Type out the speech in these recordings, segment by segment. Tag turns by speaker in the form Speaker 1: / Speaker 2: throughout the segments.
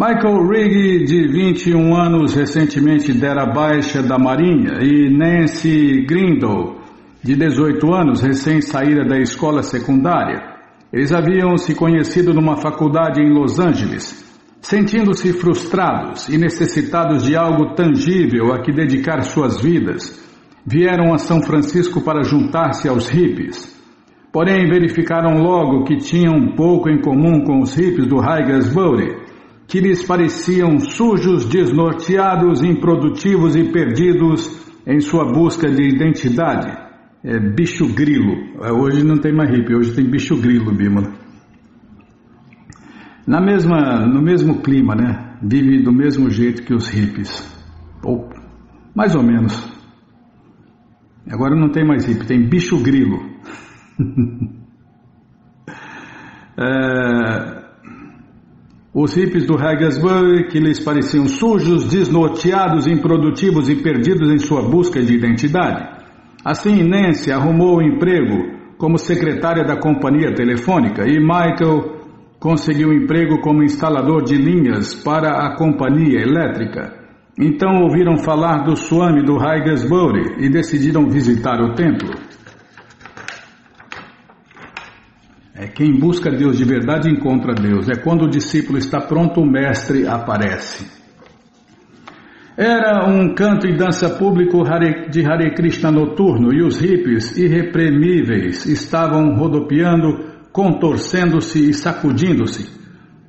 Speaker 1: Michael Rigg, de 21 anos, recentemente dera baixa da Marinha, e Nancy Grindle, de 18 anos, recém-saída da escola secundária. Eles haviam se conhecido numa faculdade em Los Angeles. Sentindo-se frustrados e necessitados de algo tangível a que dedicar suas vidas, vieram a São Francisco para juntar-se aos hippies. Porém, verificaram logo que tinham pouco em comum com os hippies do Haigesbury, que lhes pareciam sujos, desnorteados, improdutivos e perdidos em sua busca de identidade. Bicho grilo. Hoje não tem mais hippie, hoje tem bicho grilo, Bímola. No mesmo clima, né? Vive do mesmo jeito que os hippies. Ou mais ou menos. Agora não tem mais hippie, tem bicho grilo. Os hippies do Haigesbury, que lhes pareciam sujos, desnorteados, improdutivos e perdidos em sua busca de identidade. Assim, Nancy arrumou um emprego como secretária da companhia telefônica e Michael conseguiu um emprego como instalador de linhas para a companhia elétrica. Então ouviram falar do Swami do Haigesbury e decidiram visitar o templo. Quem busca Deus de verdade encontra Deus. Quando o discípulo está pronto, o mestre aparece. Era um canto e dança público de Hare Krishna noturno e os hippies irreprimíveis estavam rodopiando, contorcendo-se e sacudindo-se.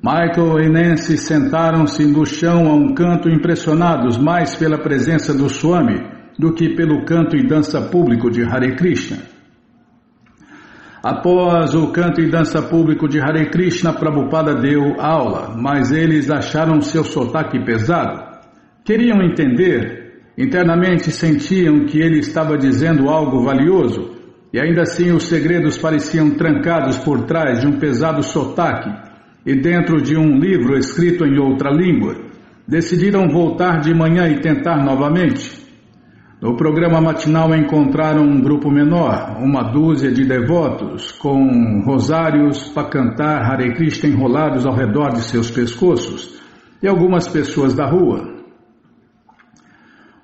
Speaker 1: Michael e Nancy sentaram-se no chão a um canto impressionados mais pela presença do Swami do que pelo canto e dança público de Hare Krishna. Após o canto e dança público de Hare Krishna, Prabhupada deu aula, mas eles acharam seu sotaque pesado. Queriam entender, internamente sentiam que ele estava dizendo algo valioso, e ainda assim os segredos pareciam trancados por trás de um pesado sotaque e dentro de um livro escrito em outra língua. Decidiram voltar de manhã e tentar novamente. No programa matinal encontraram um grupo menor, uma dúzia de devotos, com rosários para cantar Hare Krishna enrolados ao redor de seus pescoços, e algumas pessoas da rua.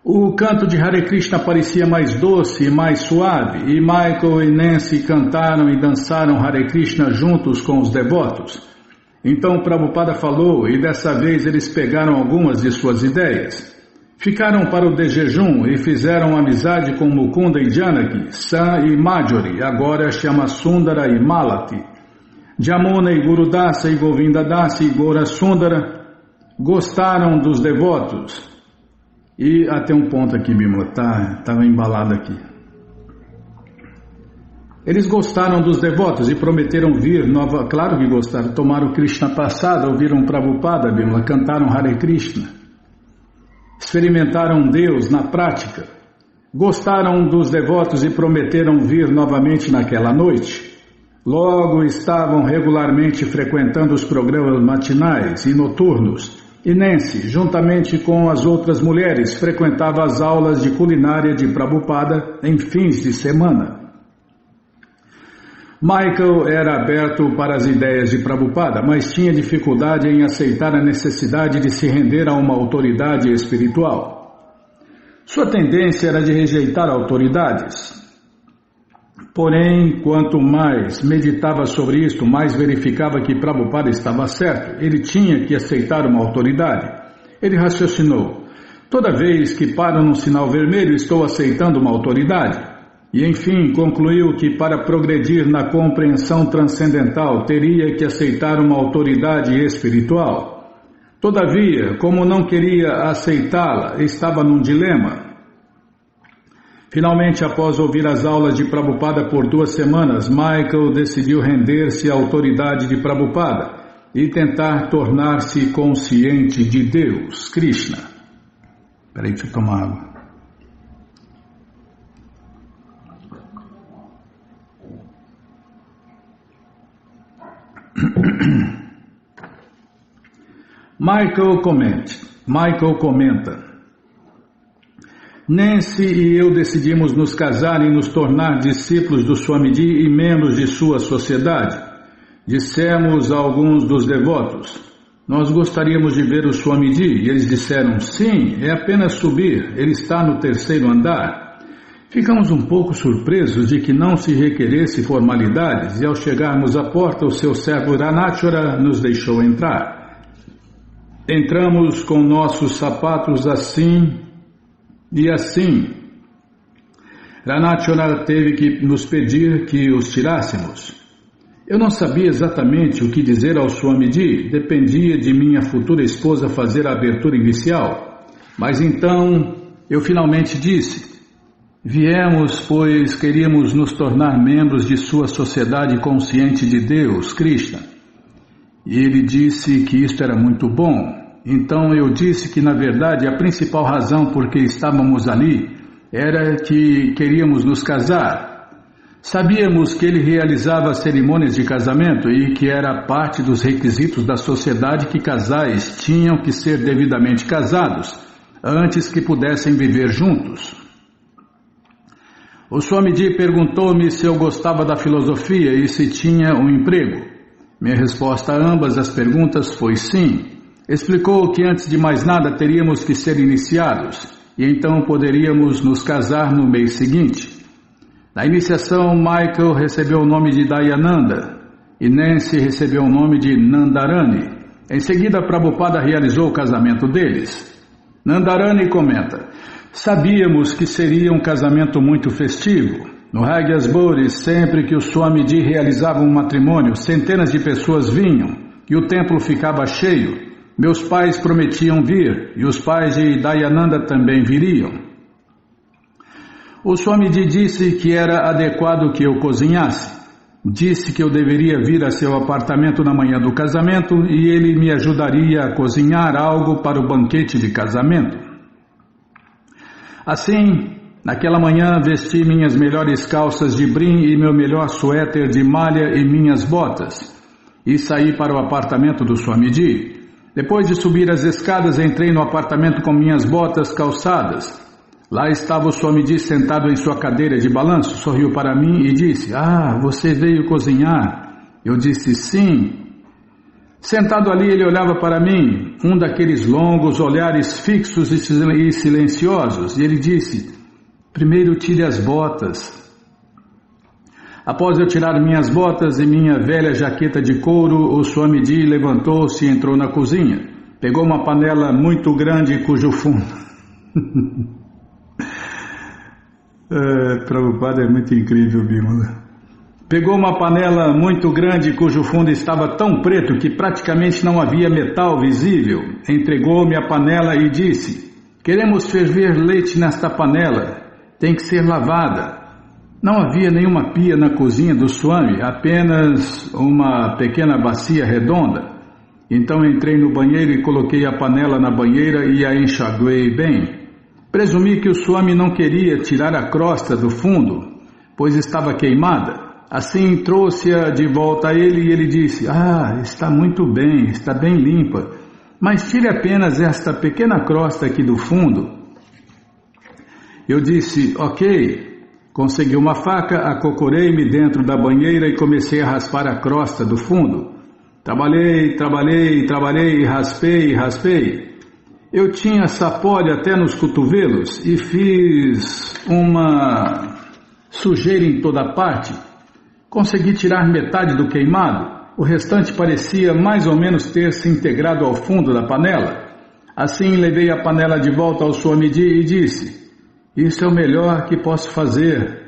Speaker 1: O canto de Hare Krishna parecia mais doce e mais suave, e Michael e Nancy cantaram e dançaram Hare Krishna juntos com os devotos. Então Prabhupada falou, e dessa vez eles pegaram algumas de suas ideias. Ficaram para o de jejum e fizeram amizade com Mukunda e Janaki, Sam e Marjorie, agora chama Sundara e Malati. Jamuna e Gurudasa e Govindadasa e Gora Sundara gostaram dos devotos. E até um ponto aqui, Bimala, estava embalado aqui. Eles gostaram dos devotos e prometeram vir claro que gostaram, tomaram Krishna passado, ouviram Prabhupada, Bimala, cantaram Hare Krishna. Experimentaram Deus na prática, gostaram dos devotos e prometeram vir novamente naquela noite. Logo estavam regularmente frequentando os programas matinais e noturnos, e Nancy, juntamente com as outras mulheres, frequentava as aulas de culinária de Prabhupada em fins de semana. Michael era aberto para as ideias de Prabhupada, mas tinha dificuldade em aceitar a necessidade de se render a uma autoridade espiritual. Sua tendência era de rejeitar autoridades. Porém, quanto mais meditava sobre isto, mais verificava que Prabhupada estava certo. Ele tinha que aceitar uma autoridade. Ele raciocinou: toda vez que paro num sinal vermelho, estou aceitando uma autoridade. E enfim, concluiu que para progredir na compreensão transcendental teria que aceitar uma autoridade espiritual. Todavia, como não queria aceitá-la, estava num dilema. Finalmente, após ouvir as aulas de Prabhupada por 2 semanas, Michael decidiu render-se à autoridade de Prabhupada e tentar tornar-se consciente de Deus, Krishna. Espera aí, deixa eu tomar água. Michael comenta: Nancy e eu decidimos nos casar e nos tornar discípulos do Swamiji e membros de sua sociedade. Dissemos a alguns dos devotos: nós gostaríamos de ver o Swamiji. E eles disseram, sim, é apenas subir, ele está no 3º andar. Ficamos um pouco surpresos de que não se requeresse formalidades e ao chegarmos à porta o seu servo Ranachara nos deixou entrar. Entramos com nossos sapatos assim e assim. Ranachara teve que nos pedir que os tirássemos. Eu não sabia exatamente o que dizer ao Swamiji, dependia de minha futura esposa fazer a abertura inicial. Mas então eu finalmente disse, viemos pois queríamos nos tornar membros de sua sociedade consciente de Deus, Krishna. E ele disse que isto era muito bom. Então eu disse que na verdade a principal razão por que estávamos ali era que queríamos nos casar. Sabíamos que ele realizava cerimônias de casamento e que era parte dos requisitos da sociedade que casais tinham que ser devidamente casados antes que pudessem viver juntos. O Swamiji perguntou-me se eu gostava da filosofia e se tinha um emprego. Minha resposta a ambas as perguntas foi sim. Explicou que antes de mais nada teríamos que ser iniciados e então poderíamos nos casar no mês seguinte. Na iniciação, Michael recebeu o nome de Dayananda e Nancy recebeu o nome de Nandarani. Em seguida, Prabhupada realizou o casamento deles. Nandarani comenta, sabíamos que seria um casamento muito festivo. No Ragyasbori, sempre que o Swamiji realizava um matrimônio, centenas de pessoas vinham e o templo ficava cheio. Meus pais prometiam vir e os pais de Dayananda também viriam. O Swamiji disse que era adequado que eu cozinhasse. Disse que eu deveria vir a seu apartamento na manhã do casamento e ele me ajudaria a cozinhar algo para o banquete de casamento. Assim, naquela manhã vesti minhas melhores calças de brim e meu melhor suéter de malha e minhas botas e saí para o apartamento do Swamiji. Depois de subir as escadas, entrei no apartamento com minhas botas calçadas. Lá estava o Swamiji sentado em sua cadeira de balanço, sorriu para mim e disse, você veio cozinhar? Eu disse, sim. Sentado ali, ele olhava para mim, um daqueles longos olhares fixos e silenciosos, e ele disse, primeiro tire as botas. Após eu tirar minhas botas e minha velha jaqueta de couro, o Swamiji levantou-se e entrou na cozinha. Pegou uma panela muito grande cujo fundo... Prabhupada é muito incrível, Bímola. Pegou uma panela muito grande cujo fundo estava tão preto que praticamente não havia metal visível. Entregou-me a panela e disse, queremos ferver leite nesta panela, tem que ser lavada. Não havia nenhuma pia na cozinha do Swami, apenas uma pequena bacia redonda. Então entrei no banheiro e coloquei a panela na banheira e a enxaguei bem. Presumi que o Swami não queria tirar a crosta do fundo, pois estava queimada. Assim trouxe-a de volta a ele e ele disse, está muito bem, está bem limpa, mas tire apenas esta pequena crosta aqui do fundo. Eu disse, ok. Consegui uma faca, acocorei-me dentro da banheira e comecei a raspar a crosta do fundo. Trabalhei, raspei. Eu tinha sapólio até nos cotovelos e fiz uma sujeira em toda parte. Consegui tirar metade do queimado, o restante parecia mais ou menos ter se integrado ao fundo da panela. Assim levei a panela de volta ao Swamiji e disse, isso é o melhor que posso fazer.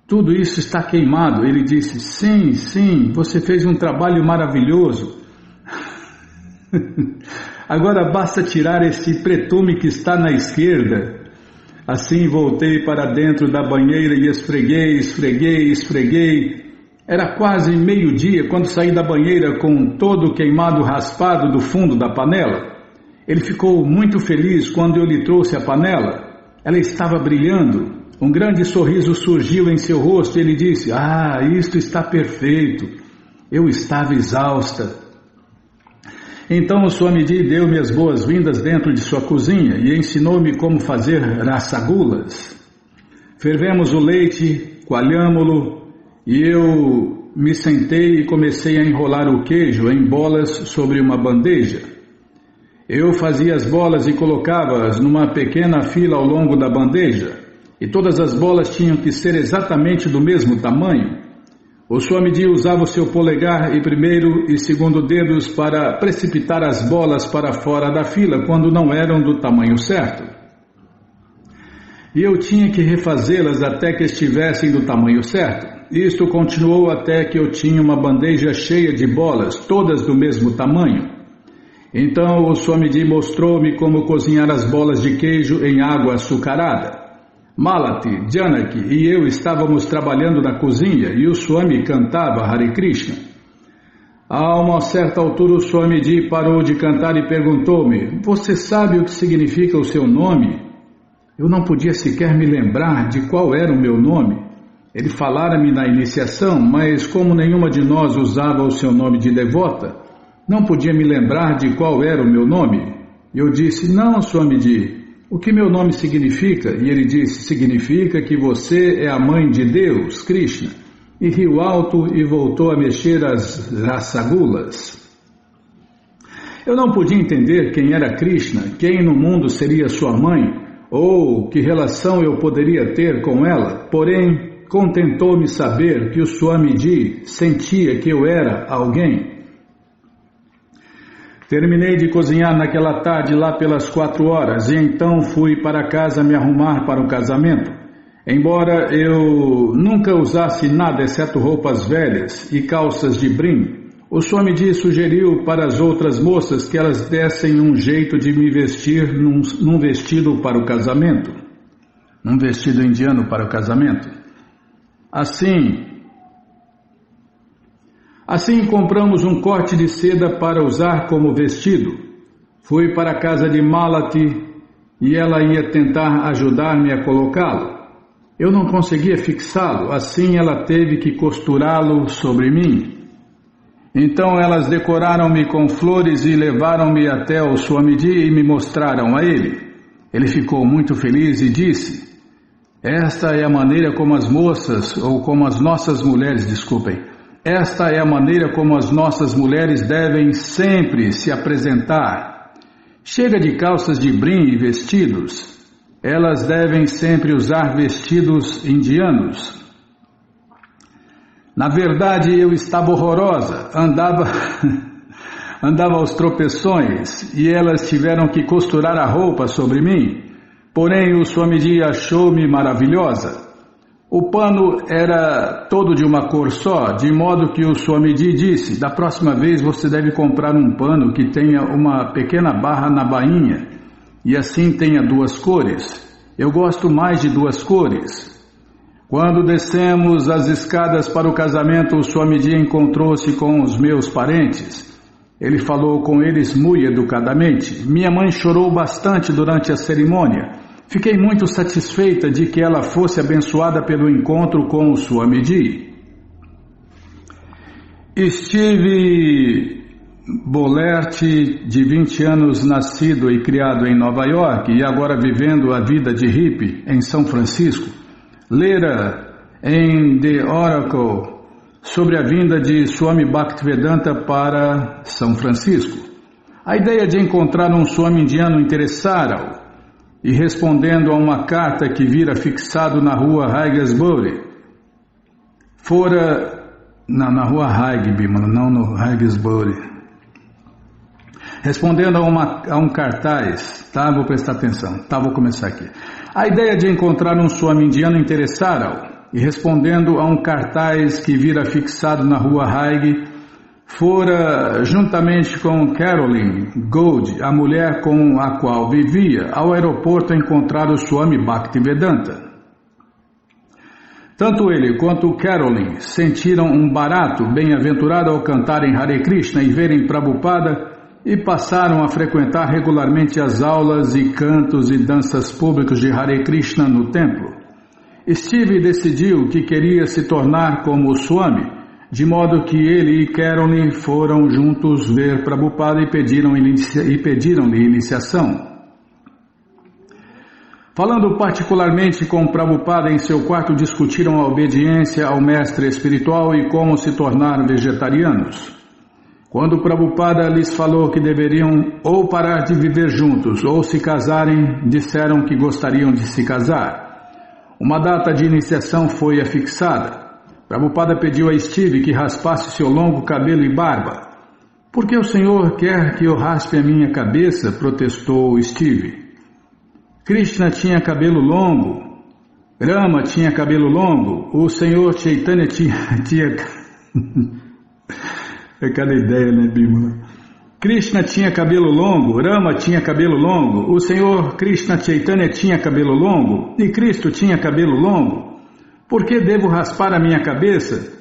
Speaker 1: Tudo isso está queimado. Ele disse, sim, você fez um trabalho maravilhoso. Agora basta tirar esse pretume que está na esquerda. Assim voltei para dentro da banheira e esfreguei. Era quase meio-dia quando saí da banheira com todo o queimado raspado do fundo da panela. Ele ficou muito feliz quando eu lhe trouxe a panela. Ela estava brilhando. Um grande sorriso surgiu em seu rosto e ele disse, isto está perfeito. Eu estava exausta. Então o Swamiji deu-me as boas-vindas dentro de sua cozinha e ensinou-me como fazer rasagulas. Fervemos o leite, coalhamo-lo e eu me sentei e comecei a enrolar o queijo em bolas sobre uma bandeja. Eu fazia as bolas e colocava-as numa pequena fila ao longo da bandeja, e todas as bolas tinham que ser exatamente do mesmo tamanho. O Swamiji usava o seu polegar e primeiro e segundo dedos para precipitar as bolas para fora da fila quando não eram do tamanho certo. E eu tinha que refazê-las até que estivessem do tamanho certo. Isto continuou até que eu tinha uma bandeja cheia de bolas, todas do mesmo tamanho. Então o Swamiji mostrou-me como cozinhar as bolas de queijo em água açucarada. Malati, Janaki e eu estávamos trabalhando na cozinha e o Swami cantava Hare Krishna. A uma certa altura o Swamiji parou de cantar e perguntou-me: "Você sabe o que significa o seu nome?" Eu não podia sequer me lembrar de qual era o meu nome. Ele falara-me na iniciação, mas como nenhuma de nós usava o seu nome de devota, não podia me lembrar de qual era o meu nome. Eu disse: "Não, Swamiji, o que meu nome significa?" E ele disse: "Significa que você é a mãe de Deus, Krishna." E riu alto e voltou a mexer as rasagulas. Eu não podia entender quem era Krishna, quem no mundo seria sua mãe, ou que relação eu poderia ter com ela, porém contentou-me saber que o Swamiji sentia que eu era alguém. Terminei de cozinhar naquela tarde lá pelas 4 horas e então fui para casa me arrumar para o casamento. Embora eu nunca usasse nada exceto roupas velhas e calças de brim, o Swamiji sugeriu para as outras moças que elas dessem um jeito de me vestir num vestido para o casamento, num vestido indiano para o casamento. Assim compramos um corte de seda para usar como vestido. Fui para a casa de Malati e ela ia tentar ajudar-me a colocá-lo. Eu não conseguia fixá-lo, assim ela teve que costurá-lo sobre mim. Então elas decoraram-me com flores e levaram-me até o Swamiji e me mostraram a ele. Ele ficou muito feliz e disse: "Esta é a maneira como as moças, ou como as nossas mulheres, esta é a maneira como as nossas mulheres devem sempre se apresentar. Chega de calças de brim e vestidos. Elas devem sempre usar vestidos indianos." Na verdade, eu estava horrorosa, andava aos tropeções e elas tiveram que costurar a roupa sobre mim. Porém, o Swamiji achou-me maravilhosa. O pano era todo de uma cor só, de modo que o Swamiji disse: "Da próxima vez você deve comprar um pano que tenha uma pequena barra na bainha e assim tenha 2 cores. Eu gosto mais de 2 cores." Quando descemos as escadas para o casamento, o Swamiji encontrou-se com os meus parentes. Ele falou com eles muito educadamente. Minha mãe chorou bastante durante a cerimônia. Fiquei muito satisfeita de que ela fosse abençoada pelo encontro com o Swamiji. Steve Bolert, de 20 anos, nascido e criado em Nova York e agora vivendo a vida de hippie em São Francisco, lera em The Oracle sobre a vinda de Swami Bhaktivedanta para São Francisco. A ideia de encontrar um Swami indiano interessara-o e, respondendo a uma carta que vira fixado na rua Haigesbury, na rua Haigby, não no Haigesbury. Respondendo a um cartaz, vou prestar atenção, vou começar aqui. A ideia de encontrar um Swami indiano interessara-o, e respondendo a um cartaz que vira fixado na rua Haig, fora, juntamente com Caroline Gold, a mulher com a qual vivia, ao aeroporto encontrar o Swami Bhaktivedanta. Tanto ele quanto Caroline sentiram um barato bem-aventurado ao cantarem Hare Krishna e verem Prabhupada, e passaram a frequentar regularmente as aulas e cantos e danças públicos de Hare Krishna no templo. Steve decidiu que queria se tornar como o Swami, de modo que ele e Caroline foram juntos ver Prabhupada e pediram-lhe iniciação. Falando particularmente com Prabhupada em seu quarto, discutiram a obediência ao mestre espiritual e como se tornar vegetarianos. Quando Prabhupada lhes falou que deveriam ou parar de viver juntos ou se casarem, disseram que gostariam de se casar. Uma data de iniciação foi afixada. Prabhupada pediu a Steve que raspasse seu longo cabelo e barba. "Por que o senhor quer que eu raspe a minha cabeça?" protestou Steve. Krishna tinha cabelo longo, Rama tinha cabelo longo, o senhor Chaitanya tinha... É cada ideia, né, Bimala? Krishna tinha cabelo longo, Rama tinha cabelo longo, o senhor Krishna Chaitanya tinha cabelo longo e Cristo tinha cabelo longo. Por que devo raspar a minha cabeça?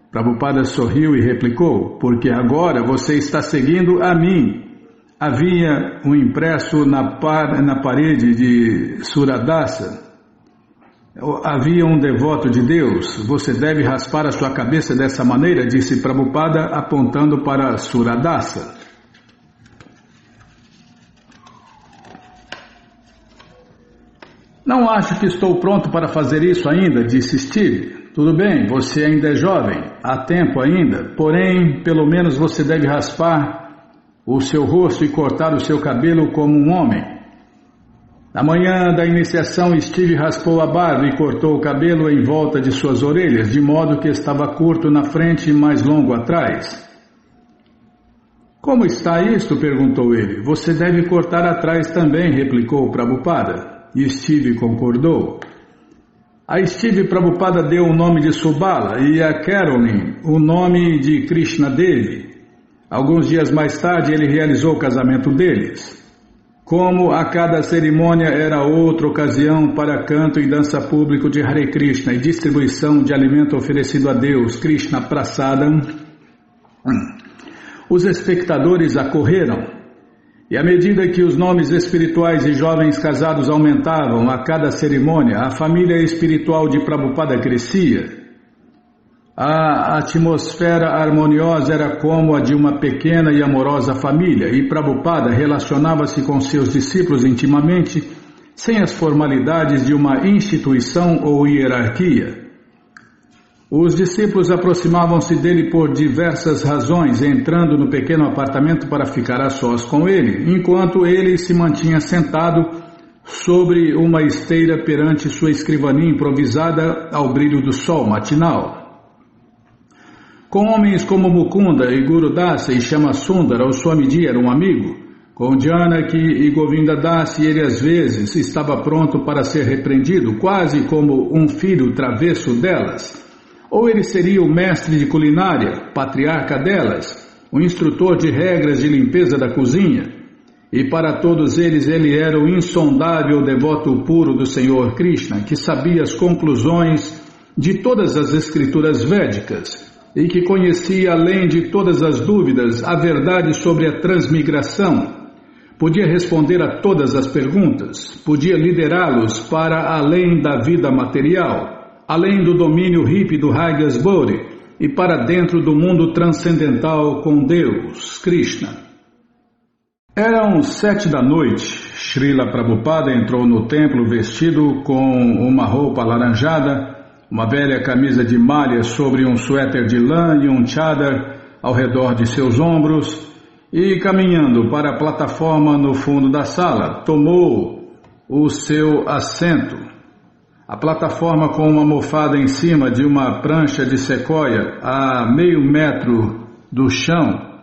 Speaker 1: Prabhupada sorriu e replicou: porque agora você está seguindo a mim. Havia um impresso na parede de Suradasa. Havia um devoto de Deus. Você deve raspar a sua cabeça dessa maneira, disse Prabhupada, apontando para Suradasa. Não acho que estou pronto para fazer isso ainda, disse Steve. Tudo bem, você ainda é jovem, há tempo ainda, porém, pelo menos você deve raspar o seu rosto e cortar o seu cabelo como um homem. Na manhã da iniciação, Steve raspou a barba e cortou o cabelo em volta de suas orelhas, de modo que estava curto na frente e mais longo atrás. Como está isto? Perguntou ele. Você deve cortar atrás também, replicou Prabhupada. E Steve concordou. A Steve, Prabhupada deu o nome de Subala e a Carolyn o nome de Krishna Devi. Alguns dias mais tarde ele realizou o casamento deles. Como a cada cerimônia era outra ocasião para canto e dança público de Hare Krishna e distribuição de alimento oferecido a Deus, Krishna Prasadam, os espectadores acorreram. E à medida que os nomes espirituais de jovens casados aumentavam a cada cerimônia, a família espiritual de Prabhupada crescia. A atmosfera harmoniosa era como a de uma pequena e amorosa família, e Prabhupada relacionava-se com seus discípulos intimamente, sem as formalidades de uma instituição ou hierarquia. Os discípulos aproximavam-se dele por diversas razões, entrando no pequeno apartamento para ficar a sós com ele, enquanto ele se mantinha sentado sobre uma esteira perante sua escrivaninha improvisada ao brilho do sol matinal. Com homens como Mukunda e Gurudasa e Shamasundara, o Swamiji era um amigo. Com Janaki e Govindadasi, ele às vezes estava pronto para ser repreendido, quase como um filho travesso delas. Ou ele seria o mestre de culinária, patriarca delas, o instrutor de regras de limpeza da cozinha. E para todos eles ele era o insondável devoto puro do Senhor Krishna, que sabia as conclusões de todas as escrituras védicas, e que conhecia, além de todas as dúvidas, a verdade sobre a transmigração. Podia responder a todas as perguntas, podia liderá-los para além da vida material, além do domínio hippie do Ragasbori e para dentro do mundo transcendental com Deus, Krishna. Eram 7 da noite. Srila Prabhupada entrou no templo vestido com uma roupa alaranjada, uma velha camisa de malha sobre um suéter de lã e um chadar ao redor de seus ombros, e caminhando para a plataforma no fundo da sala, tomou o seu assento. A plataforma, com uma almofada em cima de uma prancha de sequoia a meio metro do chão,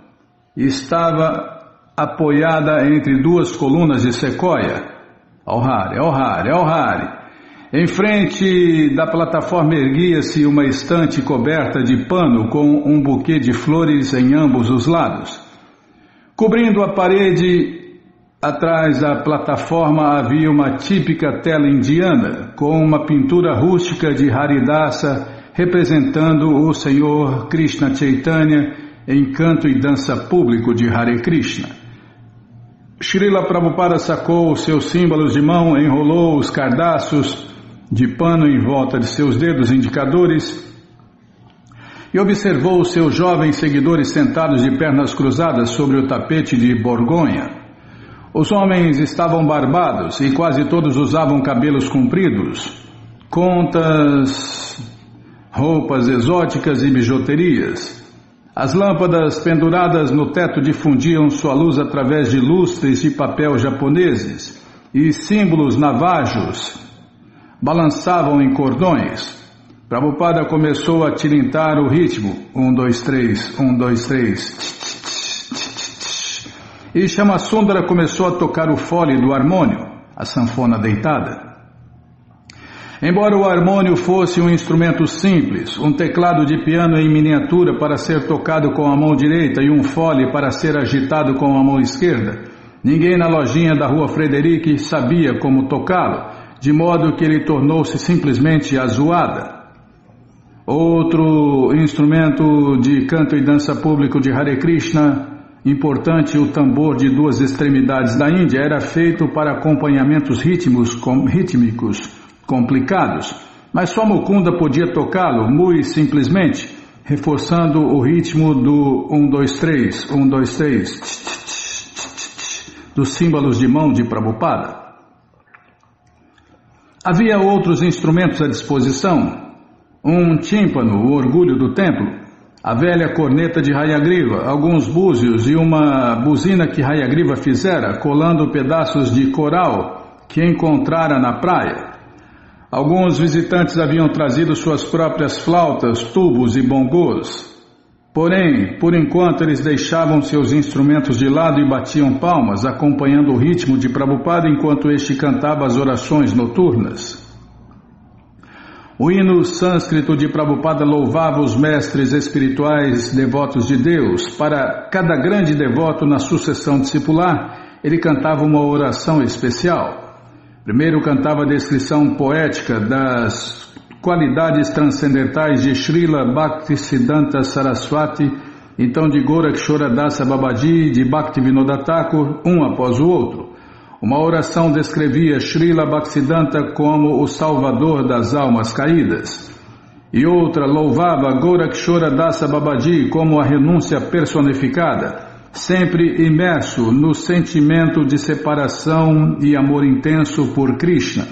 Speaker 1: estava apoiada entre duas colunas de sequoia. Auhari. Em frente da plataforma erguia-se uma estante coberta de pano com um buquê de flores em ambos os lados. Cobrindo a parede, atrás da plataforma, havia uma típica tela indiana, com uma pintura rústica de Haridasa representando o Senhor Krishna Chaitanya em canto e dança público de Hare Krishna. Srila Prabhupada sacou os seus símbolos de mão, enrolou os cardaços de pano em volta de seus dedos indicadores e observou os seus jovens seguidores sentados de pernas cruzadas sobre o tapete de borgonha. Os homens estavam barbados e quase todos usavam cabelos compridos, contas, roupas exóticas e bijuterias. As lâmpadas penduradas no teto difundiam sua luz através de lustres de papel japoneses e símbolos navajos balançavam em cordões. Prabhupada começou a tilintar o ritmo, 1, 2, 3, 1, 2, 3, e Shyamasundara começou a tocar o fole do harmônio, a sanfona deitada. Embora o harmônio fosse um instrumento simples, um teclado de piano em miniatura para ser tocado com a mão direita e um fole para ser agitado com a mão esquerda, ninguém na lojinha da rua Frederic sabia como tocá-lo, de modo que ele tornou-se simplesmente azuada. Outro instrumento de canto e dança público de Hare Krishna, importante, o tambor de duas extremidades da Índia, era feito para acompanhamentos rítmicos complicados, mas só Mukunda podia tocá-lo muito simplesmente, reforçando o ritmo do 1, 2, 3, 1, 2, 3 dos símbolos de mão de Prabhupada. Havia outros instrumentos à disposição, um tímpano, o orgulho do templo, a velha corneta de Hayagriva, alguns búzios e uma buzina que Hayagriva fizera, colando pedaços de coral que encontrara na praia. Alguns visitantes haviam trazido suas próprias flautas, tubos e bongos. Porém, por enquanto eles deixavam seus instrumentos de lado e batiam palmas, acompanhando o ritmo de Prabhupada enquanto este cantava as orações noturnas. O hino sânscrito de Prabhupada louvava os mestres espirituais devotos de Deus. Para cada grande devoto na sucessão discipular, ele cantava uma oração especial. Primeiro cantava a descrição poética das qualidades transcendentais de Srila Bhaktisiddhanta Saraswati, então de Gorakshora Dasa Babaji, de Bhaktivinoda Thakur, um após o outro. Uma oração descrevia Srila Bhaktisiddhanta como o salvador das almas caídas, e outra louvava Gorakshora Dasa Babaji como a renúncia personificada, sempre imerso no sentimento de separação e amor intenso por Krishna.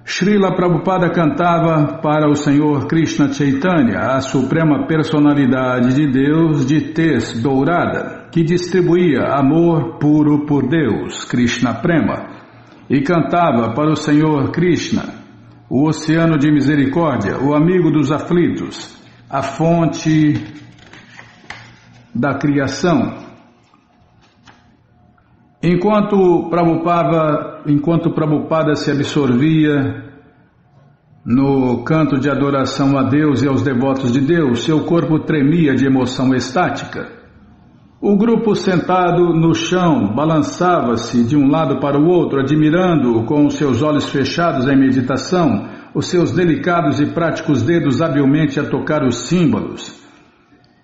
Speaker 1: Srila Prabhupada cantava para o Senhor Krishna Chaitanya, a suprema personalidade de Deus de tez dourada, que distribuía amor puro por Deus, Krishna Prema, e cantava para o Senhor Krishna, o oceano de misericórdia, o amigo dos aflitos, a fonte da criação. Enquanto Prabhupada se absorvia no canto de adoração a Deus e aos devotos de Deus, seu corpo tremia de emoção estática. O grupo sentado no chão balançava-se de um lado para o outro, admirando-o com os seus olhos fechados em meditação, os seus delicados e práticos dedos habilmente a tocar os símbolos.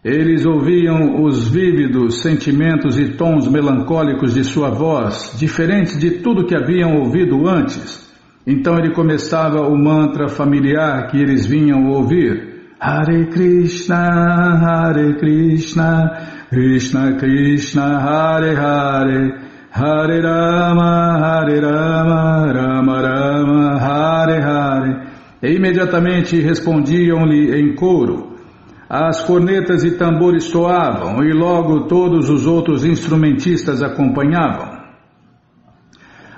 Speaker 1: Eles ouviam os vívidos sentimentos e tons melancólicos de sua voz, diferentes de tudo que haviam ouvido antes. Então ele começava o mantra familiar que eles vinham ouvir. Hare Krishna, Krishna Krishna, Hare Hare, Hare Rama, Rama Rama, Hare Hare. E imediatamente respondiam-lhe em coro. As cornetas e tambores soavam e logo todos os outros instrumentistas acompanhavam.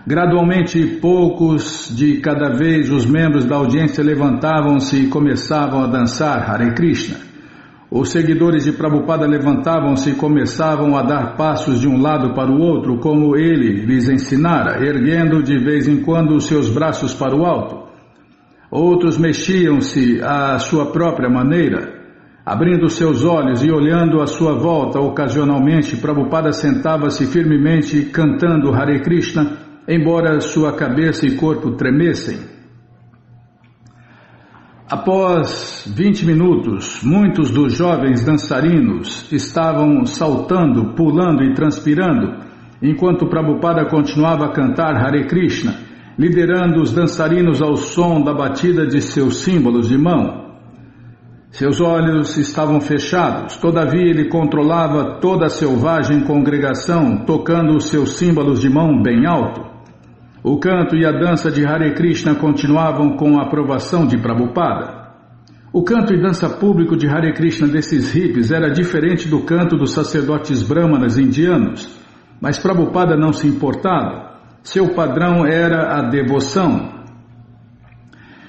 Speaker 1: Gradualmente, poucos de cada vez os membros da audiência levantavam-se e começavam a dançar Hare Krishna. Os seguidores de Prabhupada levantavam-se e começavam a dar passos de um lado para o outro, como ele lhes ensinara, erguendo de vez em quando os seus braços para o alto. Outros mexiam-se à sua própria maneira. Abrindo seus olhos e olhando à sua volta, ocasionalmente, Prabhupada sentava-se firmemente cantando Hare Krishna, embora sua cabeça e corpo tremessem. Após 20 minutos, muitos dos jovens dançarinos estavam saltando, pulando e transpirando, enquanto Prabhupada continuava a cantar Hare Krishna, liderando os dançarinos ao som da batida de seus símbolos de mão. Seus olhos estavam fechados, todavia ele controlava toda a selvagem congregação, tocando os seus símbolos de mão bem alto. O canto e a dança de Hare Krishna continuavam com a aprovação de Prabhupada. O canto e dança público de Hare Krishna desses hippies era diferente do canto dos sacerdotes brahmanas indianos, mas Prabhupada não se importava. Seu padrão era a devoção.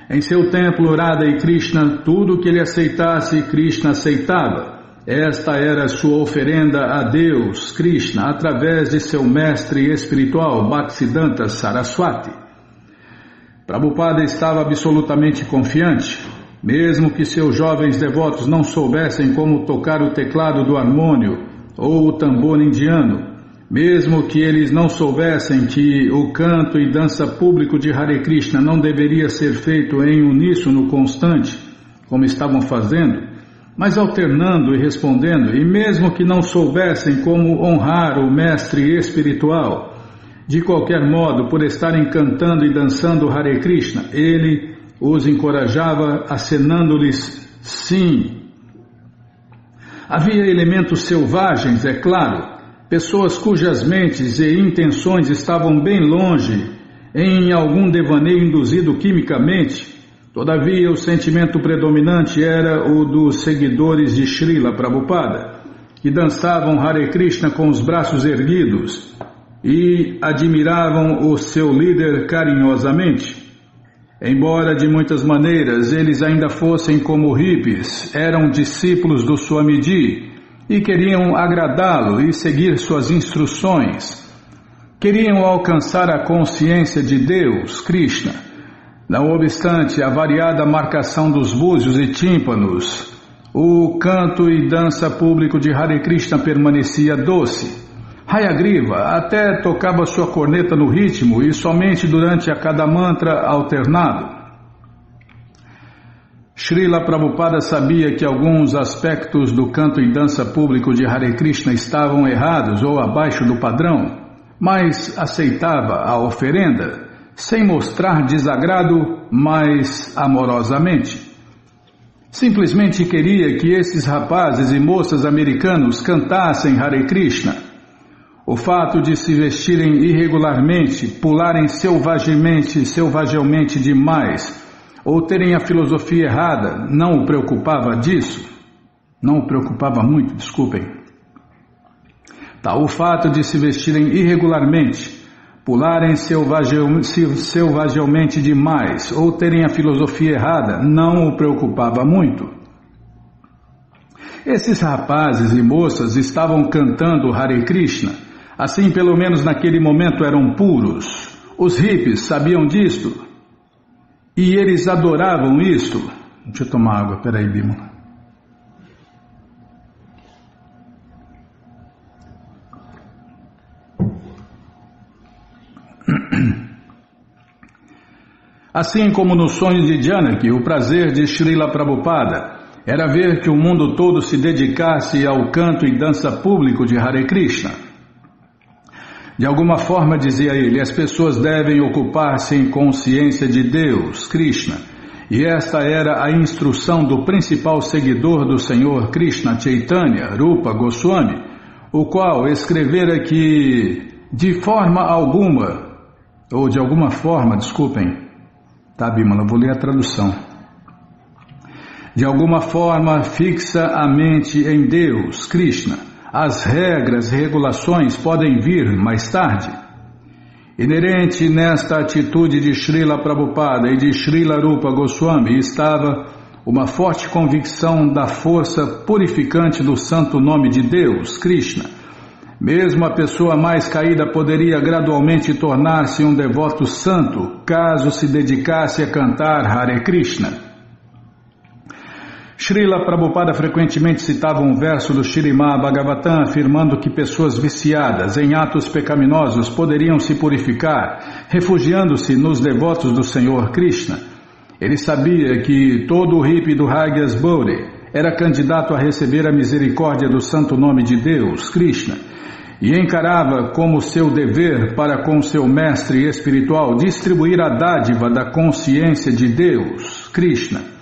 Speaker 1: Em seu templo, Radha e Krishna, tudo que ele aceitasse, Krishna aceitava. Esta era sua oferenda a Deus, Krishna, através de seu mestre espiritual, Bhaktisiddhanta Saraswati. Prabhupada estava absolutamente confiante. Mesmo que seus jovens devotos não soubessem como tocar o teclado do harmônio ou o tambor indiano, mesmo que eles não soubessem que o canto e dança público de Hare Krishna não deveria ser feito em uníssono constante, como estavam fazendo, mas alternando e respondendo, e mesmo que não soubessem como honrar o mestre espiritual, de qualquer modo, por estarem cantando e dançando Hare Krishna, ele os encorajava, acenando-lhes sim. Havia elementos selvagens, é claro, pessoas cujas mentes e intenções estavam bem longe em algum devaneio induzido quimicamente. Todavia, o sentimento predominante era o dos seguidores de Srila Prabhupada, que dançavam Hare Krishna com os braços erguidos e admiravam o seu líder carinhosamente. Embora de muitas maneiras eles ainda fossem como hippies, eram discípulos do Swamiji e queriam agradá-lo e seguir suas instruções. Queriam alcançar a consciência de Deus, Krishna. Não obstante a variada marcação dos búzios e tímpanos, o canto e dança público de Hare Krishna permanecia doce. Hayagriva até tocava sua corneta no ritmo e somente durante a cada mantra alternado. Srila Prabhupada sabia que alguns aspectos do canto e dança público de Hare Krishna estavam errados ou abaixo do padrão, mas aceitava a oferenda, sem mostrar desagrado, mas amorosamente. Simplesmente queria que esses rapazes e moças americanos cantassem Hare Krishna. O fato de se vestirem irregularmente, pularem selvagemente demais, ou terem a filosofia errada, não o preocupava disso? Não o preocupava muito, desculpem. O fato de se vestirem irregularmente, pularem selvagemente demais, ou terem a filosofia errada, não o preocupava muito. Esses rapazes e moças estavam cantando Hare Krishna. Assim, pelo menos naquele momento, eram puros. Os hippies sabiam disto. E eles adoravam isto. Deixa eu tomar água, peraí, Bímola. Assim como no sonho de Janaki, o prazer de Srila Prabhupada era ver que o mundo todo se dedicasse ao canto e dança público de Hare Krishna. De alguma forma, dizia ele, as pessoas devem ocupar-se em consciência de Deus, Krishna, e esta era a instrução do principal seguidor do Senhor Krishna Chaitanya, Rupa Goswami, o qual escrevera que, de forma alguma, ou de alguma forma, desculpem, Bimala, vou ler a tradução. De alguma forma, fixa a mente em Deus, Krishna. As regras e regulações podem vir mais tarde. Inerente nesta atitude de Srila Prabhupada e de Srila Rupa Goswami estava uma forte convicção da força purificante do santo nome de Deus, Krishna. Mesmo a pessoa mais caída poderia gradualmente tornar-se um devoto santo, caso se dedicasse a cantar Hare Krishna. Srila Prabhupada frequentemente citava um verso do Śrīmad Bhagavatam afirmando que pessoas viciadas em atos pecaminosos poderiam se purificar, refugiando-se nos devotos do Senhor Krishna. Ele sabia que todo o hippie do Hagyas Bodhi era candidato a receber a misericórdia do santo nome de Deus, Krishna, e encarava como seu dever para com seu mestre espiritual distribuir a dádiva da consciência de Deus, Krishna.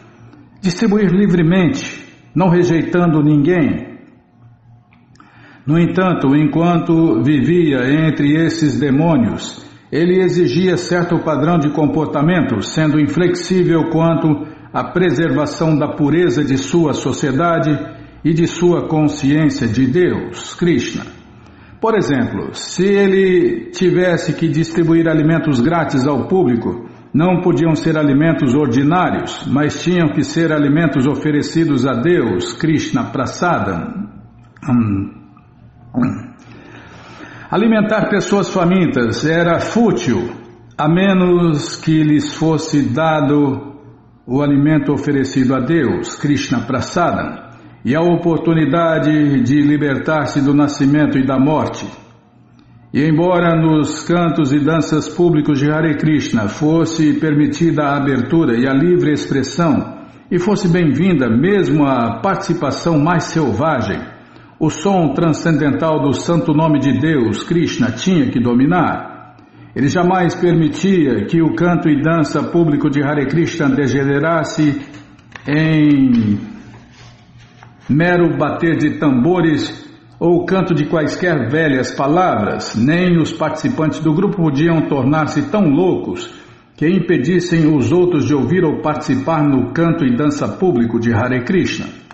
Speaker 1: distribuir livremente, não rejeitando ninguém. No entanto, enquanto vivia entre esses demônios, ele exigia certo padrão de comportamento, sendo inflexível quanto à preservação da pureza de sua sociedade e de sua consciência de Deus, Krishna. Por exemplo, se ele tivesse que distribuir alimentos grátis ao público, não podiam ser alimentos ordinários, mas tinham que ser alimentos oferecidos a Deus, Krishna Prasadam. Alimentar pessoas famintas era fútil, a menos que lhes fosse dado o alimento oferecido a Deus, Krishna Prasadam, e a oportunidade de libertar-se do nascimento e da morte. E embora nos cantos e danças públicos de Hare Krishna fosse permitida a abertura e a livre expressão, e fosse bem-vinda mesmo a participação mais selvagem, o som transcendental do santo nome de Deus, Krishna, tinha que dominar. Ele jamais permitia que o canto e dança público de Hare Krishna degenerasse em mero bater de tambores ou o canto de quaisquer velhas palavras. Nem os participantes do grupo podiam tornar-se tão loucos que impedissem os outros de ouvir ou participar no canto e dança público de Hare Krishna.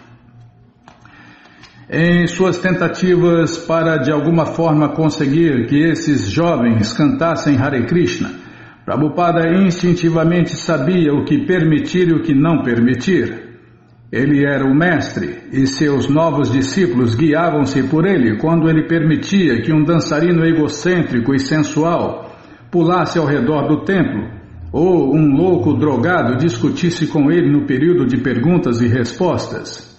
Speaker 1: Em suas tentativas para de alguma forma conseguir que esses jovens cantassem Hare Krishna, Prabhupada instintivamente sabia o que permitir e o que não permitir. Ele era o mestre e seus novos discípulos guiavam-se por ele quando ele permitia que um dançarino egocêntrico e sensual pulasse ao redor do templo ou um louco drogado discutisse com ele no período de perguntas e respostas.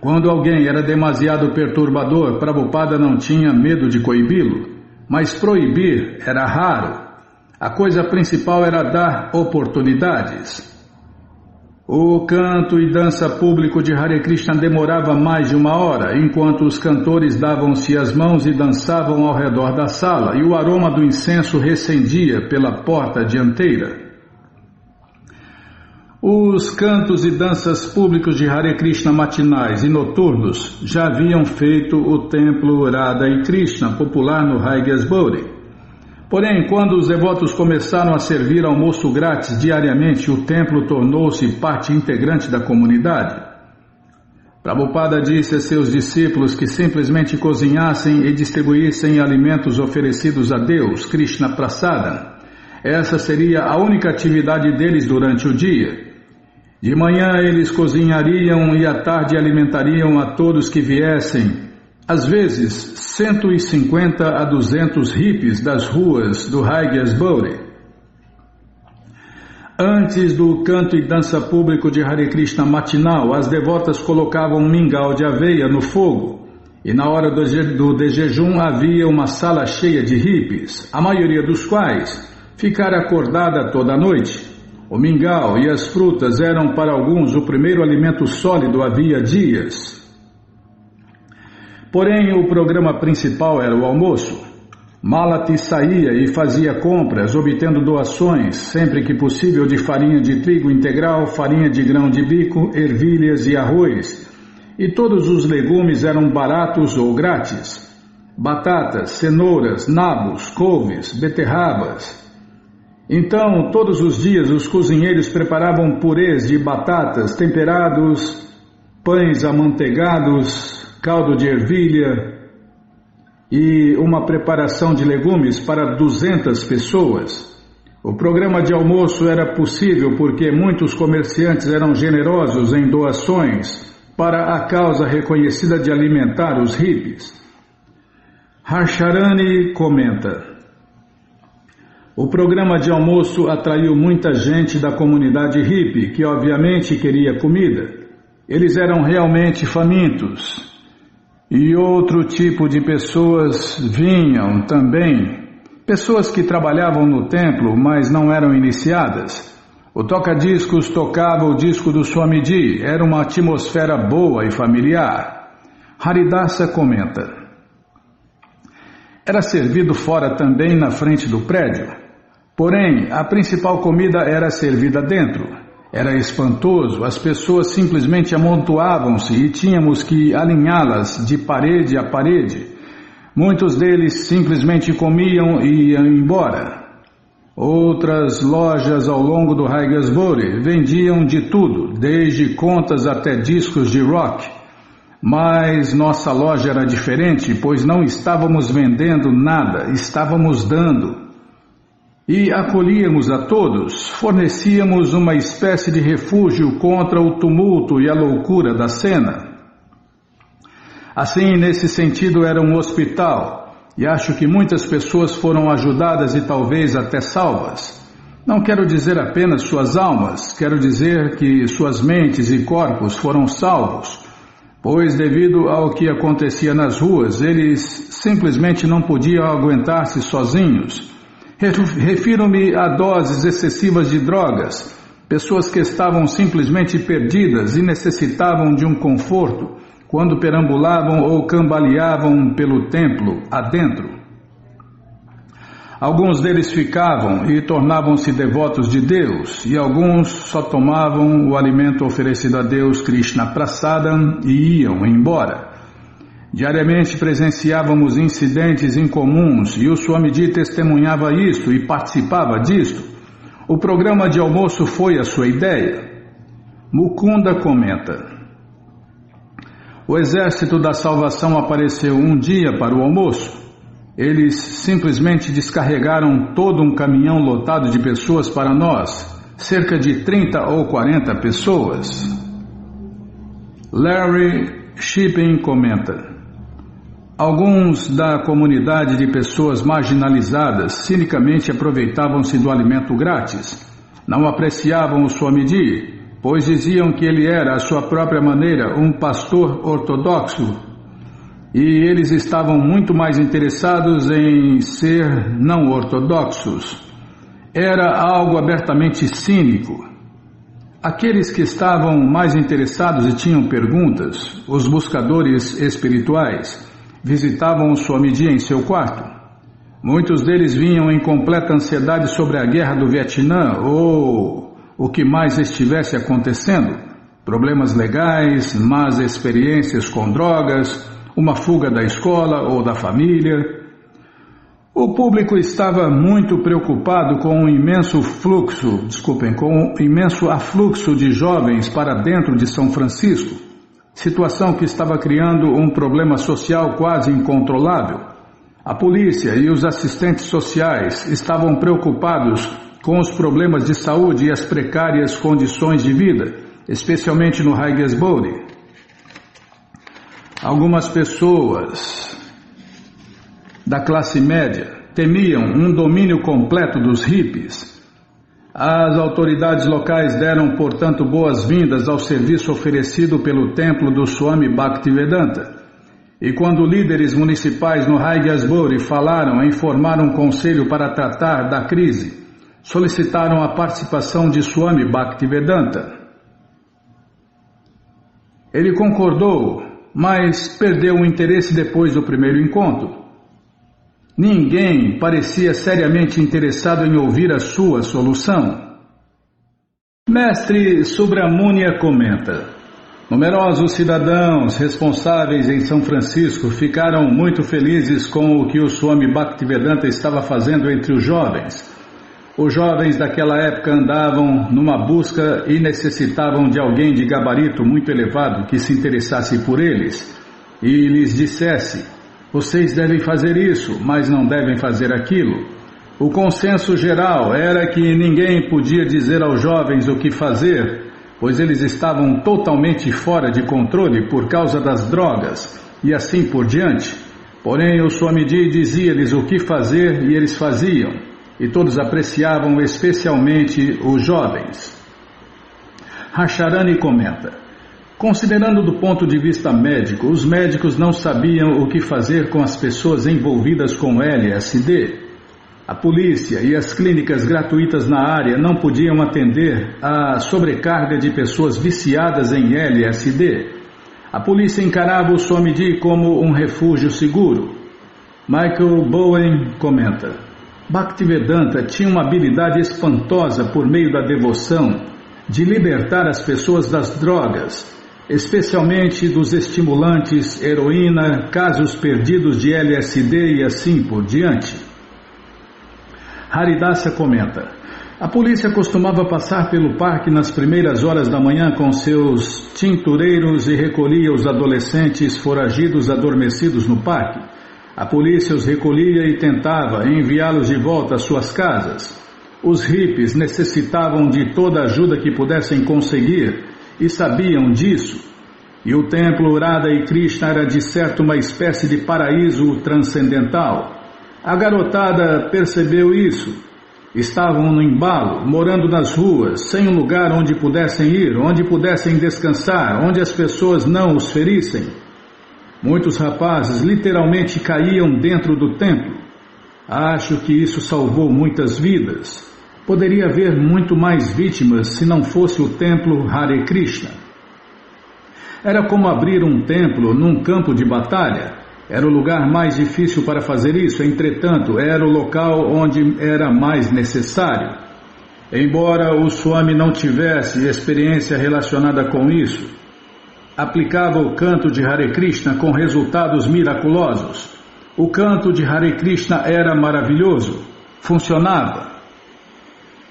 Speaker 1: Quando alguém era demasiado perturbador, Prabhupada não tinha medo de coibi-lo, mas proibir era raro. A coisa principal era dar oportunidades. O canto e dança público de Hare Krishna demorava mais de 1 hora, enquanto os cantores davam-se as mãos e dançavam ao redor da sala, e o aroma do incenso recendia pela porta dianteira. Os cantos e danças públicos de Hare Krishna matinais e noturnos já haviam feito o templo Radha e Krishna popular no Raigasbori. Porém, quando os devotos começaram a servir almoço grátis diariamente, o templo tornou-se parte integrante da comunidade. Prabhupada disse a seus discípulos que simplesmente cozinhassem e distribuíssem alimentos oferecidos a Deus, Krishna Prasadam. Essa seria a única atividade deles durante o dia. De manhã eles cozinhariam e à tarde alimentariam a todos que viessem, às vezes 150 a 200 hippies das ruas do Raigasbori. Antes do canto e dança público de Hare Krishna matinal, as devotas colocavam um mingau de aveia no fogo, e na hora do jejum havia uma sala cheia de hippies, a maioria dos quais ficara acordada toda a noite. O mingau e as frutas eram para alguns o primeiro alimento sólido havia dias. Porém, o programa principal era o almoço. Malati saía e fazia compras, obtendo doações, sempre que possível, de farinha de trigo integral, farinha de grão de bico, ervilhas e arroz. E todos os legumes eram baratos ou grátis. Batatas, cenouras, nabos, couves, beterrabas. Então, todos os dias, os cozinheiros preparavam purês de batatas, temperados, pães amanteigados, caldo de ervilha e uma preparação de legumes para 200 pessoas. O programa de almoço era possível porque muitos comerciantes eram generosos em doações para a causa reconhecida de alimentar os hippies. Harsharani comenta: o programa de almoço atraiu muita gente da comunidade hippie, que obviamente queria comida. Eles eram realmente famintos. E outro tipo de pessoas vinham também. Pessoas que trabalhavam no templo, mas não eram iniciadas. O toca-discos tocava o disco do Swamiji. Era uma atmosfera boa e familiar. Haridasa comenta: era servido fora também na frente do prédio. Porém, a principal comida era servida dentro. Era espantoso, as pessoas simplesmente amontoavam-se e tínhamos que alinhá-las de parede a parede. Muitos deles simplesmente comiam e iam embora. Outras lojas ao longo do Haigesbury vendiam de tudo, desde contas até discos de rock. Mas nossa loja era diferente, pois não estávamos vendendo nada, estávamos dando. E acolhíamos a todos, fornecíamos uma espécie de refúgio contra o tumulto e a loucura da cena. Assim, nesse sentido, era um hospital, e acho que muitas pessoas foram ajudadas e talvez até salvas. Não quero dizer apenas suas almas, quero dizer que suas mentes e corpos foram salvos, pois devido ao que acontecia nas ruas, eles simplesmente não podiam aguentar-se sozinhos. Refiro-me a doses excessivas de drogas, pessoas que estavam simplesmente perdidas e necessitavam de um conforto quando perambulavam ou cambaleavam pelo templo adentro. Alguns deles ficavam e tornavam-se devotos de Deus, e alguns só tomavam o alimento oferecido a Deus Krishna Prasadam e iam embora. Diariamente presenciávamos incidentes incomuns e o Swamiji testemunhava isto e participava disto. O programa de almoço foi a sua ideia. Mukunda comenta: o Exército da Salvação apareceu um dia para o almoço. Eles simplesmente descarregaram todo um caminhão lotado de pessoas para nós, cerca de 30 ou 40 pessoas. Larry Shipping comenta: alguns da comunidade de pessoas marginalizadas cinicamente aproveitavam-se do alimento grátis. Não apreciavam o Swamiji, pois diziam que ele era, à sua própria maneira, um pastor ortodoxo, e eles estavam muito mais interessados em ser não ortodoxos. Era algo abertamente cínico. Aqueles que estavam mais interessados e tinham perguntas, os buscadores espirituais, visitavam o Swamiji em seu quarto. Muitos deles vinham em completa ansiedade sobre a guerra do Vietnã ou o que mais estivesse acontecendo, problemas legais, más experiências com drogas, uma fuga da escola ou da família. O público estava muito preocupado com o imenso afluxo de jovens para dentro de São Francisco, situação que estava criando um problema social quase incontrolável. A polícia e os assistentes sociais estavam preocupados com os problemas de saúde e as precárias condições de vida, especialmente no Haigesbury. Algumas pessoas da classe média temiam um domínio completo dos hippies. As autoridades locais deram, portanto, boas-vindas ao serviço oferecido pelo templo do Swami Bhaktivedanta. E quando líderes municipais no Haigesbury falaram em formar um conselho para tratar da crise, solicitaram a participação de Swami Bhaktivedanta. Ele concordou, mas perdeu o interesse depois do primeiro encontro. Ninguém parecia seriamente interessado em ouvir a sua solução. Mestre Subramania comenta: numerosos cidadãos responsáveis em São Francisco ficaram muito felizes com o que o Swami Bhaktivedanta estava fazendo entre os jovens. Os jovens daquela época andavam numa busca e necessitavam de alguém de gabarito muito elevado que se interessasse por eles e lhes dissesse: vocês devem fazer isso, mas não devem fazer aquilo. O consenso geral era que ninguém podia dizer aos jovens o que fazer, pois eles estavam totalmente fora de controle por causa das drogas e assim por diante. Porém, o Swamiji dizia-lhes o que fazer e eles faziam, e todos apreciavam especialmente os jovens. Rasharani comenta: considerando do ponto de vista médico, os médicos não sabiam o que fazer com as pessoas envolvidas com LSD. A polícia e as clínicas gratuitas na área não podiam atender à sobrecarga de pessoas viciadas em LSD. A polícia encarava o Swamiji como um refúgio seguro. Michael Bowen comenta: Bhaktivedanta tinha uma habilidade espantosa por meio da devoção. de libertar as pessoas das drogas, especialmente dos estimulantes, heroína, casos perdidos de LSD e assim por diante. Haridasa comenta: a polícia costumava passar pelo parque nas primeiras horas da manhã com seus tintureiros e recolhia os adolescentes foragidos adormecidos no parque. A polícia os recolhia e tentava enviá-los de volta às suas casas. Os hippies necessitavam de toda a ajuda que pudessem conseguir e sabiam disso. E o templo Radha e Krishna era de certo uma espécie de paraíso transcendental. A garotada percebeu isso. Estavam no embalo, morando nas ruas, sem um lugar onde pudessem ir, onde pudessem descansar, onde as pessoas não os ferissem. Muitos rapazes literalmente caíam dentro do templo. Acho que isso salvou muitas vidas. Poderia haver muito mais vítimas se não fosse o templo Hare Krishna. Era como abrir um templo num campo de batalha. Era o lugar mais difícil para fazer isso, entretanto, era o local onde era mais necessário. Embora o Swami não tivesse experiência relacionada com isso, aplicava o canto de Hare Krishna com resultados miraculosos. O canto de Hare Krishna era maravilhoso, funcionava.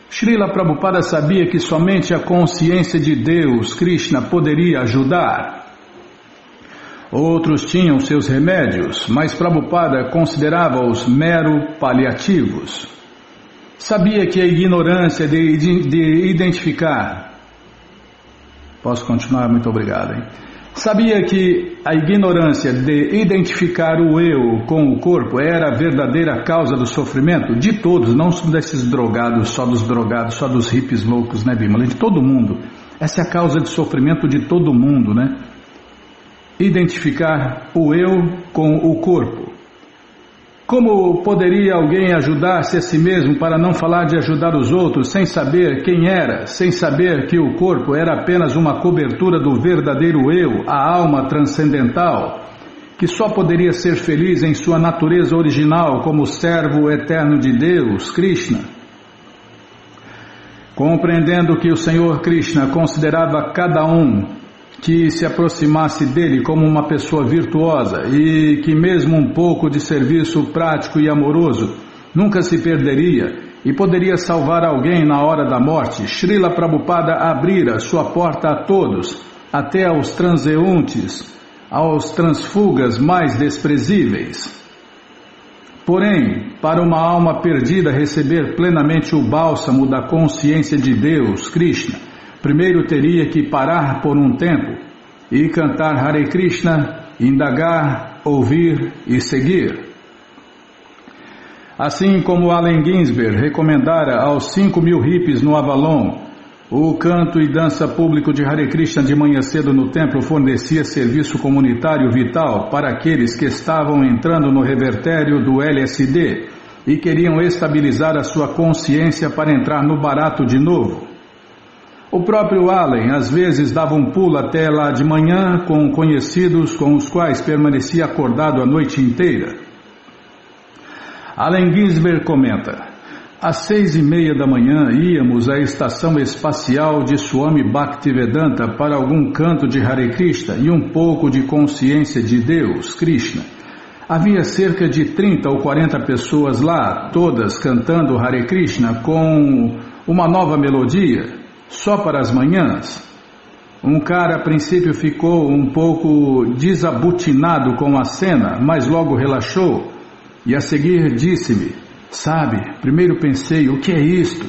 Speaker 1: Srila Prabhupada sabia que somente a consciência de Deus, Krishna, poderia ajudar. Outros tinham seus remédios, mas Prabhupada considerava-os mero paliativos. Sabia que a ignorância de identificar... Posso continuar? Muito obrigado. Hein? Sabia que a ignorância de identificar o eu com o corpo era a verdadeira causa do sofrimento de todos, não só desses drogados, só dos hippies loucos, né, Bimala? De todo mundo. Essa é a causa de sofrimento de todo mundo, né? Identificar o eu com o corpo. Como poderia alguém ajudar-se a si mesmo para não falar de ajudar os outros sem saber quem era, sem saber que o corpo era apenas uma cobertura do verdadeiro eu, a alma transcendental, que só poderia ser feliz em sua natureza original como servo eterno de Deus, Krishna? Compreendendo que o Senhor Krishna considerava cada um que se aproximasse dele como uma pessoa virtuosa e que mesmo um pouco de serviço prático e amoroso nunca se perderia e poderia salvar alguém na hora da morte, Srila Prabhupada abrira sua porta a todos, até aos transeuntes, aos transfugas mais desprezíveis. Porém, para uma alma perdida receber plenamente o bálsamo da consciência de Deus, Krishna, primeiro teria que parar por um tempo e cantar Hare Krishna, indagar, ouvir e seguir. Assim como Allen Ginsberg recomendara aos 5.000 hippies no Avalon, o canto e dança público de Hare Krishna de manhã cedo no templo fornecia serviço comunitário vital para aqueles que estavam entrando no revertério do LSD e queriam estabilizar a sua consciência para entrar no barato de novo. O próprio Allen às vezes dava um pulo até lá de manhã com conhecidos com os quais permanecia acordado a noite inteira. Allen Ginsberg comenta: às 6:30 da manhã íamos à estação espacial de Swami Bhaktivedanta para algum canto de Hare Krishna e um pouco de consciência de Deus, Krishna. Havia cerca de 30 ou 40 pessoas lá, todas cantando Hare Krishna com uma nova melodia. Só para as manhãs. Um cara a princípio ficou um pouco desabutinado com a cena, mas logo relaxou e a seguir disse-me: sabe, primeiro pensei, o que é isto?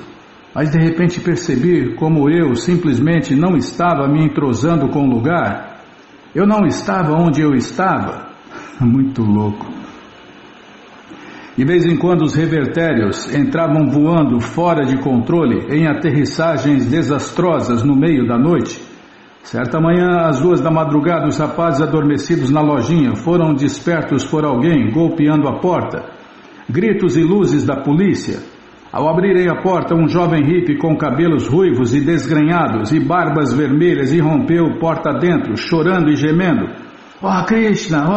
Speaker 1: Mas de repente percebi como eu simplesmente não estava me entrosando com o lugar. Eu não estava onde eu estava. Muito louco. De vez em quando os revertérios entravam voando fora de controle em aterrissagens desastrosas no meio da noite. Certa manhã, às 2 da madrugada, os rapazes adormecidos na lojinha foram despertos por alguém golpeando a porta. Gritos e luzes da polícia. Ao abrirem a porta, um jovem hippie com cabelos ruivos e desgrenhados e barbas vermelhas irrompeu porta dentro, chorando e gemendo. Oh Krishna,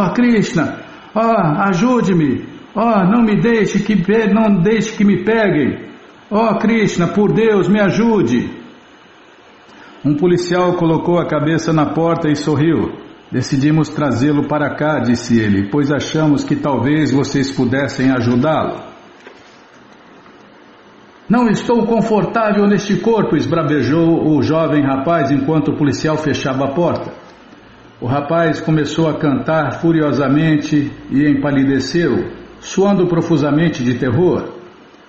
Speaker 1: oh, ajude-me! Oh, não deixe que me peguem. Oh, Krishna, por Deus, me ajude. Um policial colocou a cabeça na porta e sorriu. Decidimos trazê-lo para cá, disse ele, pois achamos que talvez vocês pudessem ajudá-lo. Não estou confortável neste corpo, esbravejou o jovem rapaz enquanto o policial fechava a porta. O rapaz começou a cantar furiosamente e empalideceu, suando profusamente de terror.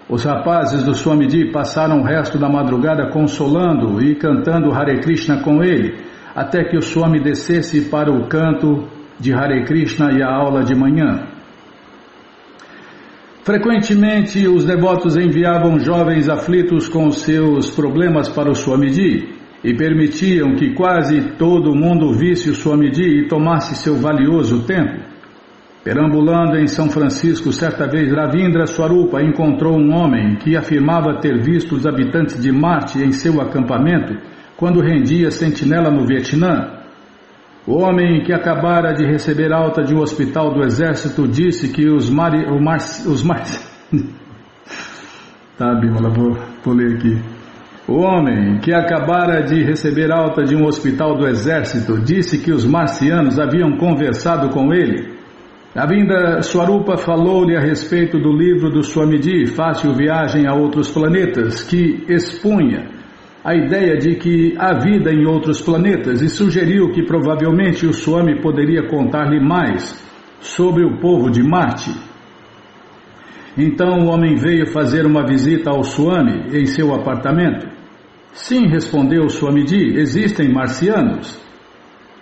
Speaker 1: Os rapazes do Swamiji passaram o resto da madrugada consolando e cantando Hare Krishna com ele, até que o Swami descesse para o canto de Hare Krishna e a aula de manhã. Frequentemente, os devotos enviavam jovens aflitos com seus problemas para o Swamiji e permitiam que quase todo mundo visse o Swamiji e tomasse seu valioso tempo. Perambulando em São Francisco, certa vez Ravindra Swarupa encontrou um homem que afirmava ter visto os habitantes de Marte em seu acampamento quando rendia sentinela no Vietnã. O homem que acabara de receber alta de um hospital do exército disse que Tá, Bímola, vou ler aqui. O homem que acabara de receber alta de um hospital do exército disse que os marcianos haviam conversado com ele. Ravindra Swarupa falou-lhe a respeito do livro do Swamiji, Fácil Viagem a Outros Planetas, que expunha a ideia de que há vida em outros planetas e sugeriu que provavelmente o Swami poderia contar-lhe mais sobre o povo de Marte. Então o homem veio fazer uma visita ao Swami em seu apartamento. Sim, respondeu o Swamiji, existem marcianos.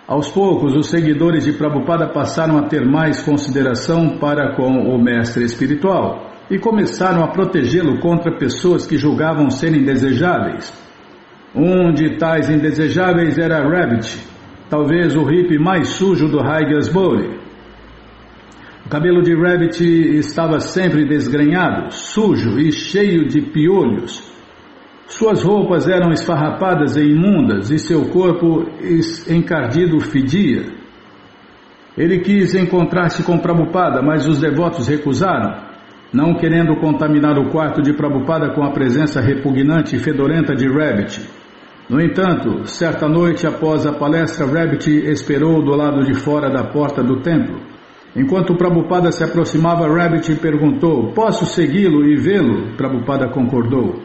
Speaker 1: Aos poucos, os seguidores de Prabhupada passaram a ter mais consideração para com o mestre espiritual e começaram a protegê-lo contra pessoas que julgavam serem indesejáveis. Um de tais indesejáveis era Rabbit, talvez o hippie mais sujo do Haigasbury. O cabelo de Rabbit estava sempre desgrenhado, sujo e cheio de piolhos. Suas roupas eram esfarrapadas e imundas e seu corpo encardido fedia. Ele quis encontrar-se com Prabhupada, mas os devotos recusaram, não querendo contaminar o quarto de Prabhupada com a presença repugnante e fedorenta de Rabbit. No entanto, certa noite após a palestra, Rabbit esperou do lado de fora da porta do templo. Enquanto Prabhupada se aproximava, Rabbit perguntou, posso segui-lo e vê-lo? Prabhupada concordou.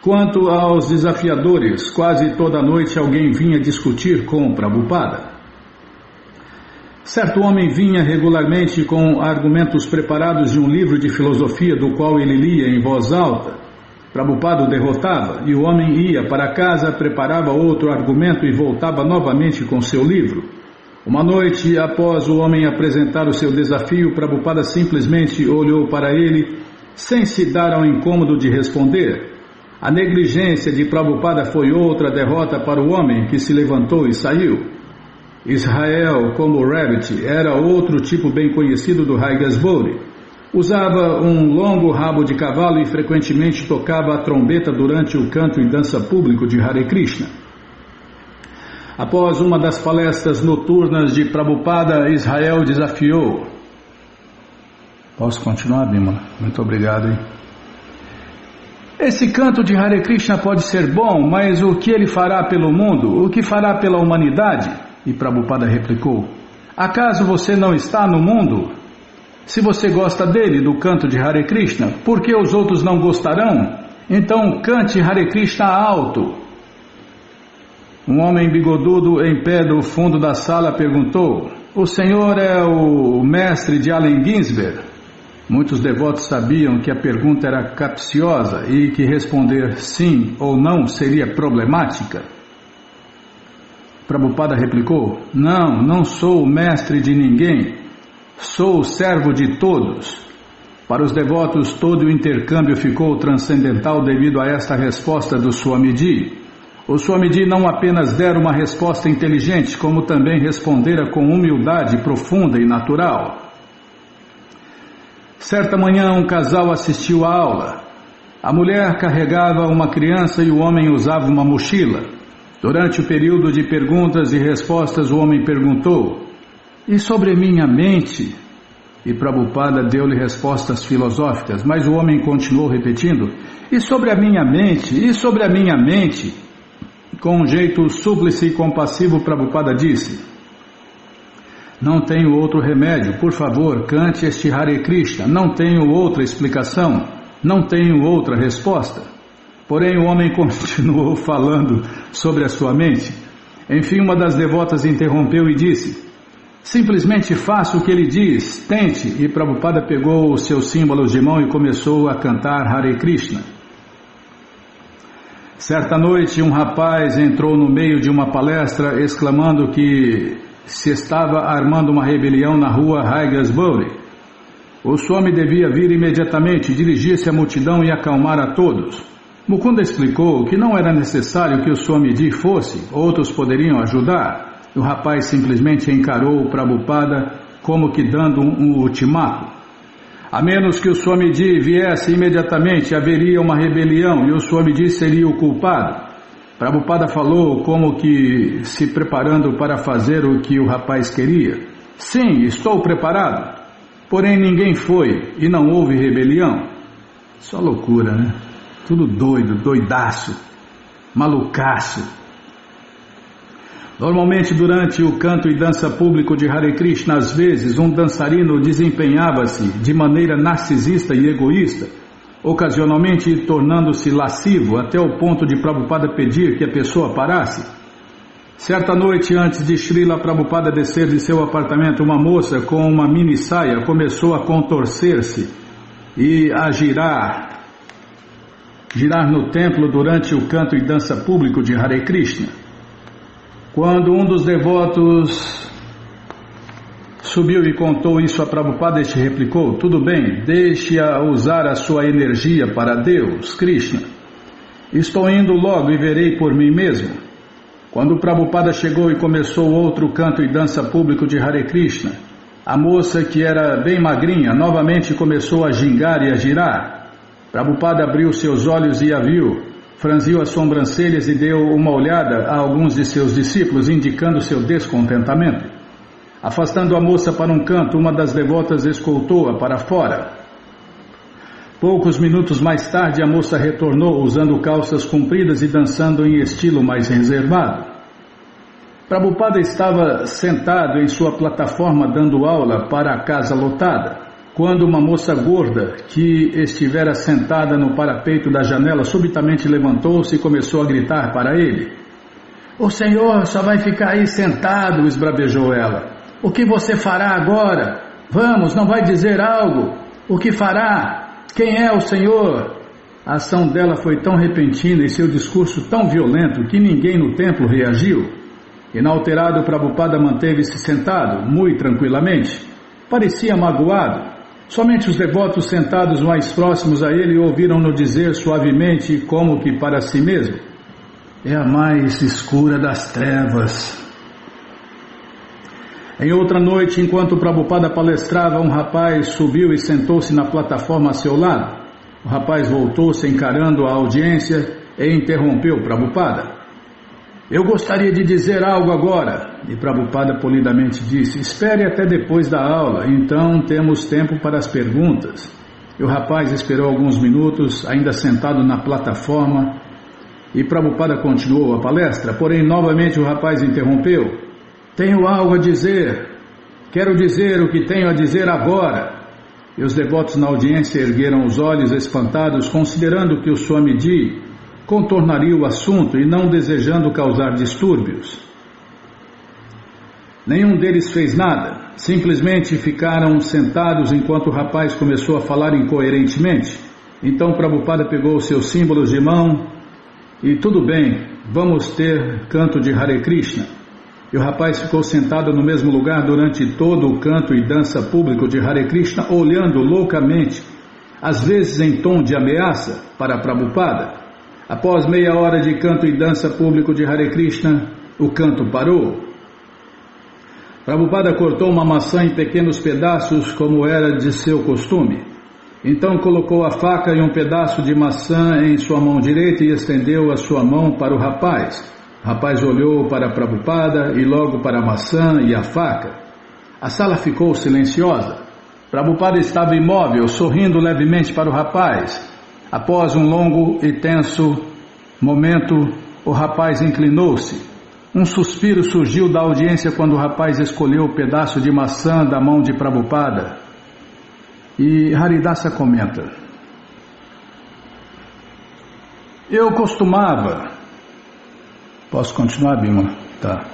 Speaker 1: Quanto aos desafiadores, quase toda noite alguém vinha discutir com Prabhupada. Certo homem vinha regularmente com argumentos preparados de um livro de filosofia do qual ele lia em voz alta. Prabhupada o derrotava e o homem ia para casa, preparava outro argumento e voltava novamente com seu livro. Uma noite, após o homem apresentar o seu desafio, Prabhupada simplesmente olhou para ele, sem se dar ao incômodo de responder. A negligência de Prabhupada foi outra derrota para o homem que se levantou e saiu. Israel, como Rabbit, era outro tipo bem conhecido do Haigasbury. Usava um longo rabo de cavalo e frequentemente tocava a trombeta durante o canto e dança público de Hare Krishna. Após uma das palestras noturnas de Prabhupada, Israel desafiou. Posso continuar, Bímola? Muito obrigado, hein? Esse canto de Hare Krishna pode ser bom, mas o que ele fará pelo mundo? O que fará pela humanidade? E Prabhupada replicou, acaso você não está no mundo? Se você gosta dele, do canto de Hare Krishna, por que os outros não gostarão? Então cante Hare Krishna alto. Um homem bigodudo em pé do fundo da sala perguntou, o senhor é o mestre de Allen Ginsberg? Muitos devotos sabiam que a pergunta era capciosa e que responder sim ou não seria problemática. Prabhupada replicou, não sou o mestre de ninguém, sou o servo de todos. Para os devotos, todo o intercâmbio ficou transcendental devido a esta resposta do Swamiji. O Swamiji não apenas dera uma resposta inteligente, como também respondera com humildade profunda e natural. Certa manhã, um casal assistiu à aula. A mulher carregava uma criança e o homem usava uma mochila. Durante o período de perguntas e respostas, o homem perguntou, e sobre minha mente? E Prabhupada deu-lhe respostas filosóficas, mas o homem continuou repetindo, e sobre a minha mente? E sobre a minha mente? Com um jeito súplice e compassivo, Prabhupada disse: não tenho outro remédio, por favor, cante este Hare Krishna. Não tenho outra explicação, não tenho outra resposta. Porém, o homem continuou falando sobre a sua mente. Enfim, uma das devotas interrompeu e disse: simplesmente faça o que ele diz, tente. E Prabhupada pegou os seus símbolos de mão e começou a cantar Hare Krishna. Certa noite, um rapaz entrou no meio de uma palestra exclamando que se estava armando uma rebelião na rua Haigasbury. O Swami devia vir imediatamente, dirigir-se à multidão e acalmar a todos. Mukunda explicou que não era necessário que o Swamiji fosse, outros poderiam ajudar. O rapaz simplesmente encarou o Prabhupada como que dando um ultimato. A menos que o Swamiji viesse imediatamente, haveria uma rebelião e o Swamiji seria o culpado. Prabhupada falou como que se preparando para fazer o que o rapaz queria. Sim, estou preparado. Porém ninguém foi e não houve rebelião. Só loucura, né? Tudo doido, doidaço, malucaço. Normalmente, durante o canto e dança público de Hare Krishna, às vezes, um dançarino desempenhava-se de maneira narcisista e egoísta, ocasionalmente tornando-se lascivo, até o ponto de Prabhupada pedir que a pessoa parasse. Certa noite, antes de Srila Prabhupada descer de seu apartamento, uma moça com uma mini saia começou a contorcer-se e a girar no templo durante o canto e dança público de Hare Krishna. Quando um dos devotos subiu e contou isso a Prabhupada, este replicou: tudo bem, deixe-a usar a sua energia para Deus, Krishna. Estou indo logo e verei por mim mesmo. Quando Prabhupada chegou e começou outro canto e dança público de Hare Krishna, a moça, que era bem magrinha, novamente começou a gingar e a girar. Prabhupada abriu seus olhos e a viu. Franziu as sobrancelhas e deu uma olhada a alguns de seus discípulos, indicando seu descontentamento. Afastando a moça para um canto, uma das devotas escoltou-a para fora. Poucos minutos mais tarde, a moça retornou usando calças compridas e dançando em estilo mais reservado. Prabhupada estava sentado em sua plataforma dando aula para a casa lotada, quando uma moça gorda, que estivera sentada no parapeito da janela, subitamente levantou-se e começou a gritar para ele. O senhor só vai ficar aí sentado, esbravejou ela. O que você fará agora? Vamos, não vai dizer algo? O que fará? Quem é o senhor? A ação dela foi tão repentina e seu discurso tão violento que ninguém no templo reagiu. Inalterado, Prabhupada manteve-se sentado, muito tranquilamente. Parecia magoado. Somente os devotos sentados mais próximos a ele ouviram-no dizer suavemente, como que para si mesmo: é a mais escura das trevas. Em outra noite, enquanto Prabhupada palestrava, um rapaz subiu e sentou-se na plataforma a seu lado. O rapaz voltou-se encarando a audiência e interrompeu Prabhupada. Eu gostaria de dizer algo agora. E Prabhupada polidamente disse: espere até depois da aula, então temos tempo para as perguntas. E o rapaz esperou alguns minutos, ainda sentado na plataforma, e Prabhupada continuou a palestra, porém novamente o rapaz interrompeu. Tenho algo a dizer. Quero dizer o que tenho a dizer agora. E os devotos na audiência ergueram os olhos espantados, considerando que o Swamiji contornaria o assunto e não desejando causar distúrbios. Nenhum deles fez nada, simplesmente ficaram sentados enquanto o rapaz começou a falar incoerentemente. Então Prabhupada pegou seus símbolos de mão e tudo bem, vamos ter canto de Hare Krishna. E o rapaz ficou sentado no mesmo lugar durante todo o canto e dança público de Hare Krishna, olhando loucamente, às vezes em tom de ameaça, para Prabhupada. Após meia hora de canto e dança público de Hare Krishna, o canto parou. Prabhupada cortou uma maçã em pequenos pedaços, como era de seu costume. Então colocou a faca e um pedaço de maçã em sua mão direita e estendeu a sua mão para o rapaz. O rapaz olhou para Prabhupada e logo para a maçã e a faca. A sala ficou silenciosa. Prabhupada estava imóvel, sorrindo levemente para o rapaz. Após um longo e tenso momento, O rapaz inclinou-se. Um suspiro surgiu da audiência quando o rapaz escolheu o pedaço de maçã da mão de Prabhupada. E Haridasa comenta: eu costumava... Posso continuar, Bima? Tá.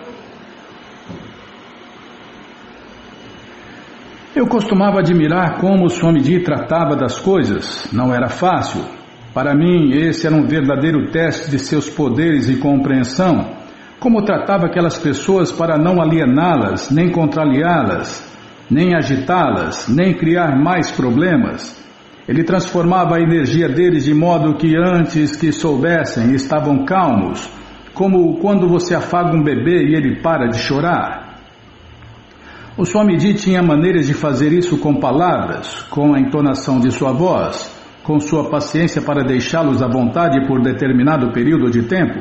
Speaker 1: Eu costumava admirar como o Swamiji tratava das coisas. Não era fácil. Para mim, esse era um verdadeiro teste de seus poderes e compreensão. Como tratava aquelas pessoas para não aliená-las, nem contrariá-las, nem agitá-las, nem criar mais problemas. Ele transformava a energia deles de modo que antes que soubessem estavam calmos, como quando você afaga um bebê e ele para de chorar. O Swamiji tinha maneiras de fazer isso com palavras, com a entonação de sua voz, com sua paciência para deixá-los à vontade por determinado período de tempo,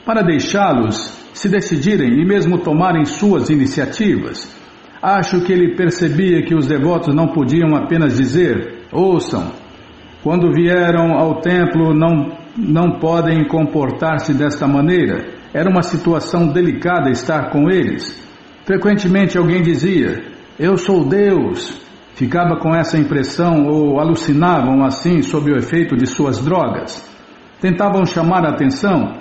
Speaker 1: para deixá-los se decidirem e mesmo tomarem suas iniciativas. Acho que ele percebia que os devotos não podiam apenas dizer: ouçam, quando vieram ao templo não podem comportar-se desta maneira. Era uma situação delicada estar com eles. Frequentemente alguém dizia: eu sou Deus. Ficava com essa impressão ou alucinavam assim sob o efeito de suas drogas. Tentavam chamar a atenção.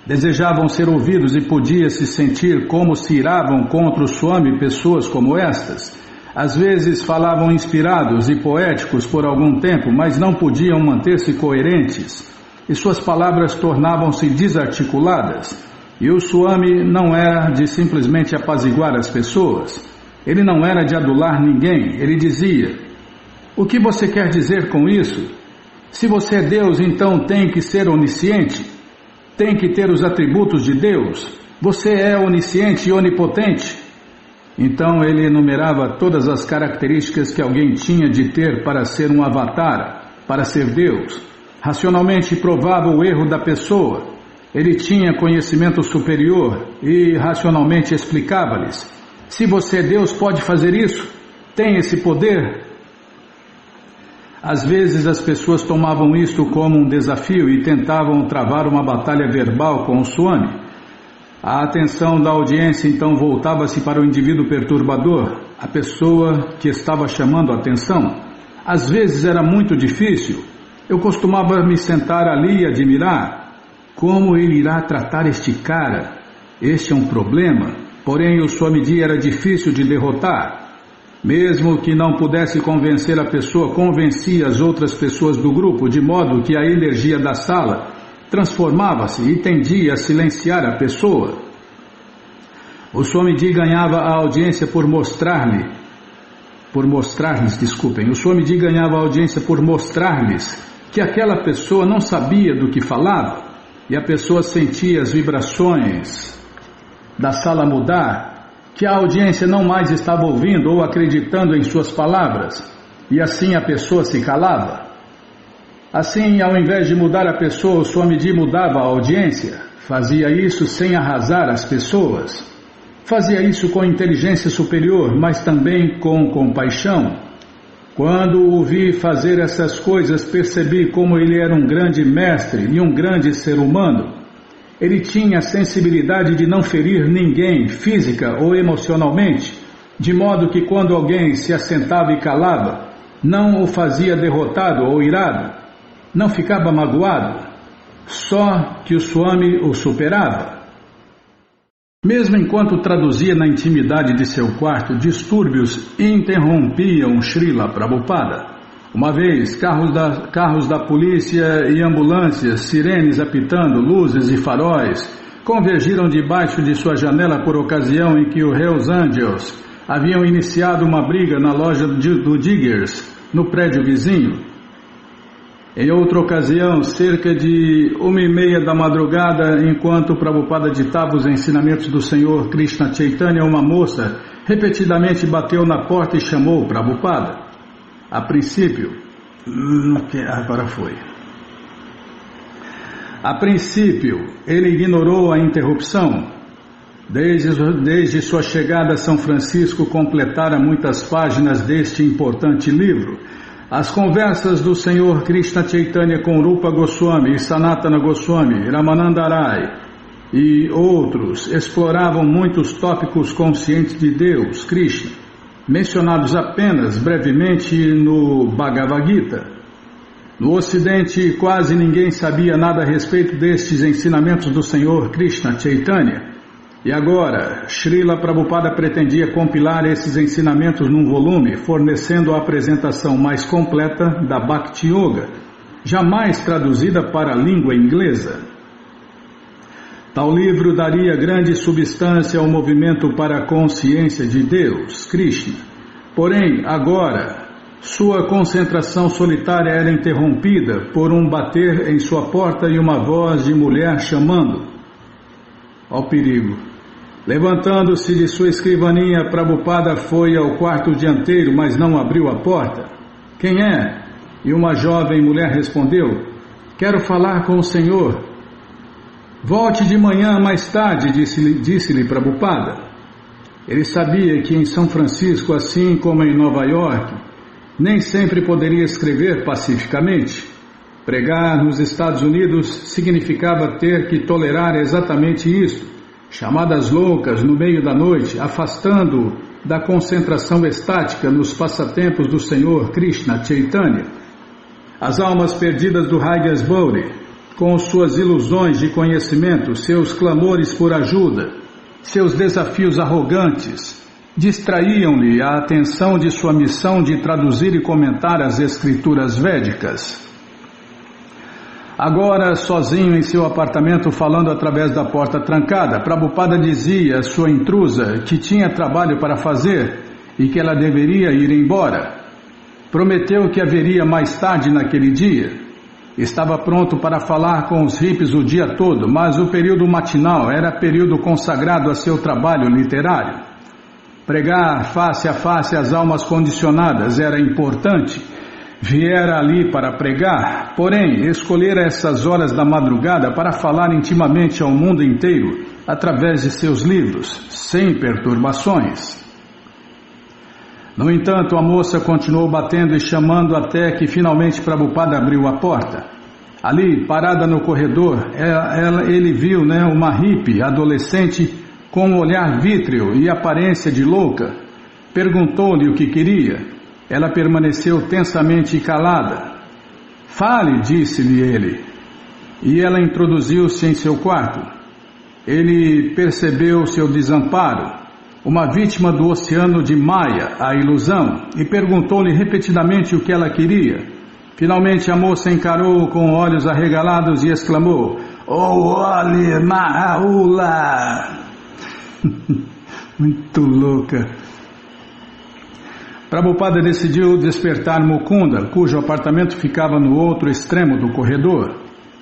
Speaker 1: Desejavam ser ouvidos e podia-se sentir como se iravam contra o Swami pessoas como estas. Às vezes falavam inspirados e poéticos por algum tempo, mas não podiam manter-se coerentes, e suas palavras tornavam-se desarticuladas. E o Swami não era de simplesmente apaziguar as pessoas, ele não era de adular ninguém, ele dizia: o que você quer dizer com isso? Se você é Deus, então tem que ser onisciente, tem que ter os atributos de Deus, você é onisciente e onipotente. Então ele enumerava todas as características que alguém tinha de ter para ser um avatar, para ser Deus. Racionalmente provava o erro da pessoa. Ele tinha conhecimento superior e racionalmente explicava-lhes: se você é Deus, pode fazer isso, tem esse poder. Às vezes as pessoas tomavam isto como um desafio e tentavam travar uma batalha verbal com o Swami. A atenção da audiência então voltava-se para o indivíduo perturbador, a pessoa que estava chamando a atenção. Às vezes era muito difícil. Eu costumava me sentar ali e admirar. Como ele irá tratar este cara? Este é um problema. Porém o Swamiji era difícil de derrotar. Mesmo que não pudesse convencer a pessoa, convencia as outras pessoas do grupo, de modo que a energia da sala transformava-se e tendia a silenciar a pessoa. O Swamiji ganhava a audiência por mostrar-lhes, o Swamiji ganhava a audiência por mostrar-lhes que aquela pessoa não sabia do que falava, e a pessoa sentia as vibrações da sala mudar, que a audiência não mais estava ouvindo ou acreditando em suas palavras, e assim a pessoa se calava. Assim, ao invés de mudar a pessoa, o Swamiji mudava a audiência. Fazia isso sem arrasar as pessoas. Fazia isso com inteligência superior, mas também com compaixão. Quando o vi fazer essas coisas, percebi como ele era um grande mestre e um grande ser humano. Ele tinha a sensibilidade de não ferir ninguém, física ou emocionalmente, de modo que quando alguém se assentava e calava, não o fazia derrotado ou irado. Não ficava magoado, só que o Swami o superava. Mesmo enquanto traduzia na intimidade de seu quarto, distúrbios interrompiam Srila Prabhupada. Uma vez, carros da polícia e ambulâncias, sirenes apitando, luzes e faróis, convergiram debaixo de sua janela por ocasião em que os Hells Angels haviam iniciado uma briga na loja do Diggers, no prédio vizinho. Em outra ocasião, cerca de 1h30 da madrugada, enquanto Prabhupada ditava os ensinamentos do Senhor Krishna Chaitanya, uma moça repetidamente bateu na porta e chamou Prabhupada. A princípio, ele ignorou a interrupção. Desde sua chegada a São Francisco, completara muitas páginas deste importante livro. As conversas do Senhor Krishna Chaitanya com Rupa Goswami, Sanatana Goswami, Ramananda Rai e outros exploravam muitos tópicos conscientes de Deus, Krishna, mencionados apenas brevemente no Bhagavad Gita. No Ocidente, quase ninguém sabia nada a respeito destes ensinamentos do Senhor Krishna Chaitanya. E agora, Srila Prabhupada pretendia compilar esses ensinamentos num volume, fornecendo a apresentação mais completa da Bhakti Yoga, jamais traduzida para a língua inglesa. Tal livro daria grande substância ao movimento para a consciência de Deus, Krishna. Porém, agora, sua concentração solitária era interrompida por um bater em sua porta e uma voz de mulher chamando. Ó perigo! Levantando-se de sua escrivaninha, Prabhupada foi ao quarto dianteiro, mas não abriu a porta. Quem é? E uma jovem mulher respondeu, quero falar com o Senhor. Volte de manhã mais tarde, disse-lhe Prabhupada. Ele sabia que em São Francisco, assim como em Nova York, nem sempre poderia escrever pacificamente. Pregar nos Estados Unidos significava ter que tolerar exatamente isso. Chamadas loucas no meio da noite, afastando da concentração estática nos passatempos do Senhor Krishna Chaitanya. As almas perdidas do Ragyasburi, com suas ilusões de conhecimento, seus clamores por ajuda, seus desafios arrogantes, distraíam-lhe a atenção de sua missão de traduzir e comentar as escrituras védicas. Agora, sozinho em seu apartamento, falando através da porta trancada, Prabhupada dizia à sua intrusa que tinha trabalho para fazer e que ela deveria ir embora. Prometeu que haveria mais tarde naquele dia. Estava pronto para falar com os hippies o dia todo, mas o período matinal era período consagrado a seu trabalho literário. Pregar face a face às almas condicionadas era importante. Viera ali para pregar, porém, escolhera essas horas da madrugada para falar intimamente ao mundo inteiro, através de seus livros, sem perturbações. No entanto, a moça continuou batendo e chamando até que finalmente Prabhupada abriu a porta. Ali, parada no corredor, ele viu uma hippie adolescente com um olhar vítreo e aparência de louca. Perguntou-lhe o que queria. Ela permaneceu tensamente calada. Fale, disse-lhe ele. E ela introduziu-se em seu quarto. Ele percebeu seu desamparo, uma vítima do oceano de Maya, a ilusão, e perguntou-lhe repetidamente o que ela queria. Finalmente a moça encarou-o com olhos arregalados e exclamou, "Oh, olhe, Mahaula!" Muito louca. Prabhupada decidiu despertar Mukunda, cujo apartamento ficava no outro extremo do corredor.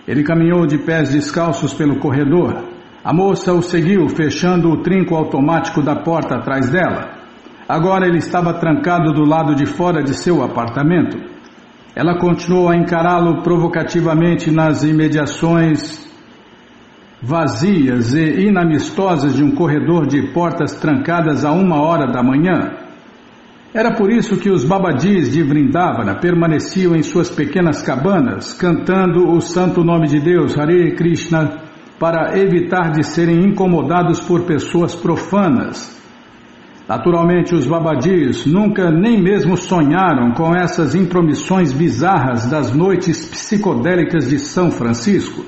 Speaker 1: Ele caminhou de pés descalços pelo corredor. A moça o seguiu, fechando o trinco automático da porta atrás dela. Agora ele estava trancado do lado de fora de seu apartamento. Ela continuou a encará-lo provocativamente nas imediações vazias e inamistosas de um corredor de portas trancadas a 1h da manhã. Era por isso que os babadis de Vrindavana permaneciam em suas pequenas cabanas, cantando o santo nome de Deus, Hare Krishna, para evitar de serem incomodados por pessoas profanas. Naturalmente, os babadis nunca nem mesmo sonharam com essas intromissões bizarras das noites psicodélicas de São Francisco.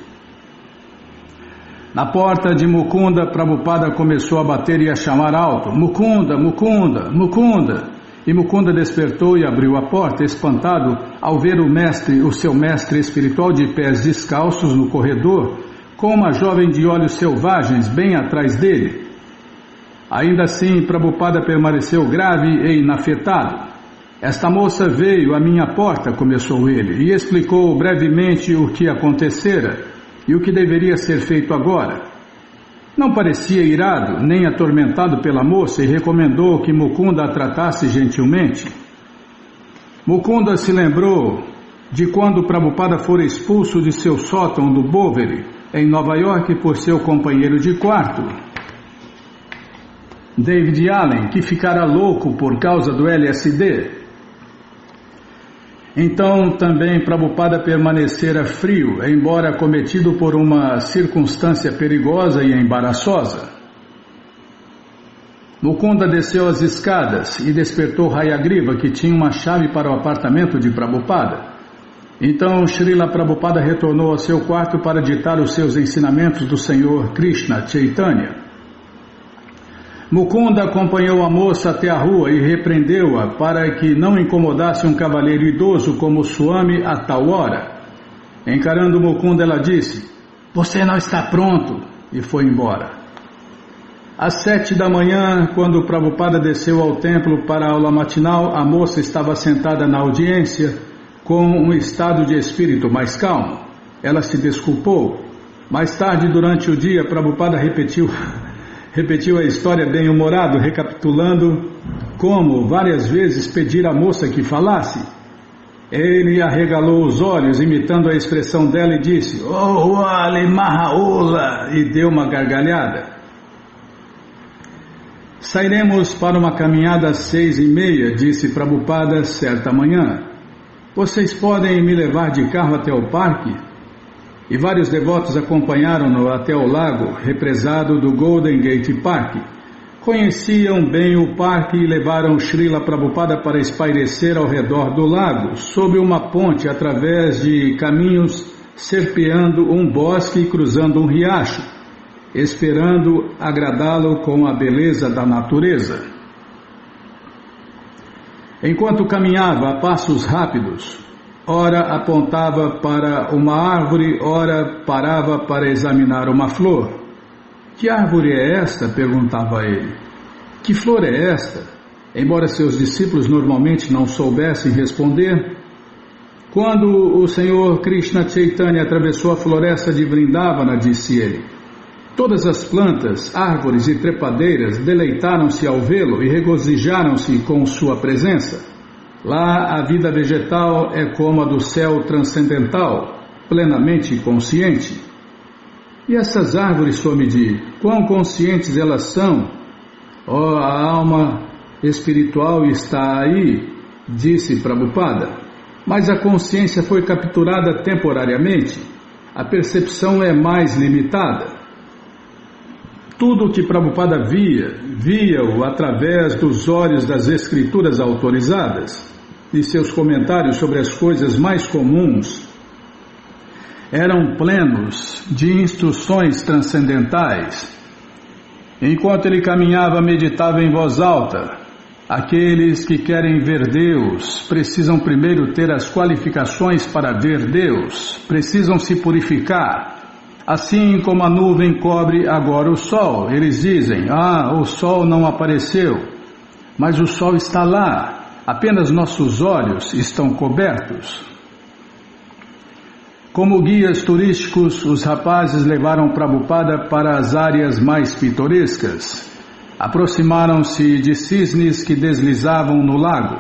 Speaker 1: Na porta de Mukunda, Prabhupada começou a bater e a chamar alto, "Mukunda, Mukunda, Mukunda!" E Mukunda despertou e abriu a porta, espantado ao ver o seu mestre espiritual de pés descalços no corredor, com uma jovem de olhos selvagens bem atrás dele. Ainda assim, Prabhupada permaneceu grave e inafetado. "Esta moça veio à minha porta", começou ele, e explicou brevemente o que acontecera e o que deveria ser feito agora. Não parecia irado nem atormentado pela moça e recomendou que Mukunda a tratasse gentilmente. Mukunda se lembrou de quando Prabhupada fora expulso de seu sótão do Bowery, em Nova York, por seu companheiro de quarto, David Allen, que ficara louco por causa do LSD. Então também Prabhupada permanecera frio, embora acometido por uma circunstância perigosa e embaraçosa. Mukunda desceu as escadas e despertou Hayagriva, que tinha uma chave para o apartamento de Prabhupada. Então Srila Prabhupada retornou ao seu quarto para ditar os seus ensinamentos do Senhor Krishna Chaitanya. Mukunda acompanhou a moça até a rua e repreendeu-a para que não incomodasse um cavalheiro idoso como Swami a tal hora. Encarando Mukunda, ela disse: "Você não está pronto", e foi embora. Às 7 da manhã, quando Prabhupada desceu ao templo para a aula matinal, a moça estava sentada na audiência com um estado de espírito mais calmo. Ela se desculpou. Mais tarde, durante o dia, Prabhupada repetiu a história bem-humorado, recapitulando como várias vezes pedir à moça que falasse. Ele arregalou os olhos, imitando a expressão dela, e disse: "Oh, Ale Mahaula!" e deu uma gargalhada. "Sairemos para uma caminhada às 6:30, disse Prabhupada certa manhã. "Vocês podem me levar de carro até o parque?" E vários devotos acompanharam-no até o lago represado do Golden Gate Park. Conheciam bem o parque e levaram Srila Prabhupada para espairecer ao redor do lago, sob uma ponte através de caminhos serpeando um bosque e cruzando um riacho, esperando agradá-lo com a beleza da natureza. Enquanto caminhava a passos rápidos, ora apontava para uma árvore, ora parava para examinar uma flor. "Que árvore é esta?" perguntava ele. "Que flor é esta?" Embora seus discípulos normalmente não soubessem responder. Quando o Senhor Krishna Chaitanya atravessou a floresta de Vrindavana, disse ele: "Todas as plantas, árvores e trepadeiras deleitaram-se ao vê-lo e regozijaram-se com sua presença. Lá a vida vegetal é como a do céu transcendental, plenamente consciente." "E essas árvores, Swamiji, quão conscientes elas são?" "Oh, a alma espiritual está aí", disse Prabhupada, "mas a consciência foi capturada temporariamente. A percepção é mais limitada." Tudo o que Prabhupada via-o através dos olhos das escrituras autorizadas, e seus comentários sobre as coisas mais comuns eram plenos de instruções transcendentais. Enquanto ele caminhava, meditava em voz alta: "Aqueles que querem ver Deus precisam primeiro ter as qualificações para ver Deus, precisam se purificar. Assim como a nuvem cobre agora o sol, eles dizem: 'Ah, o sol não apareceu', mas o sol está lá. Apenas nossos olhos estão cobertos." Como guias turísticos, os rapazes levaram Prabhupada para as áreas mais pitorescas. Aproximaram-se de cisnes que deslizavam no lago.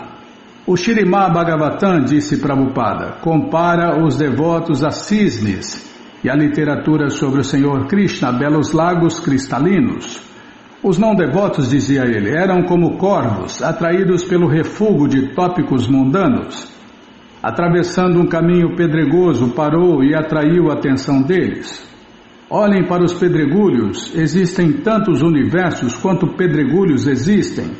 Speaker 1: O Śrīmad Bhagavatam, disse Prabhupada, compara os devotos a cisnes e a literatura sobre o Senhor Krishna a belos lagos cristalinos. Os não devotos, dizia ele, eram como corvos, atraídos pelo refúgio de tópicos mundanos. Atravessando um caminho pedregoso, parou e atraiu a atenção deles. Olhem para os pedregulhos, existem tantos universos quanto pedregulhos existem.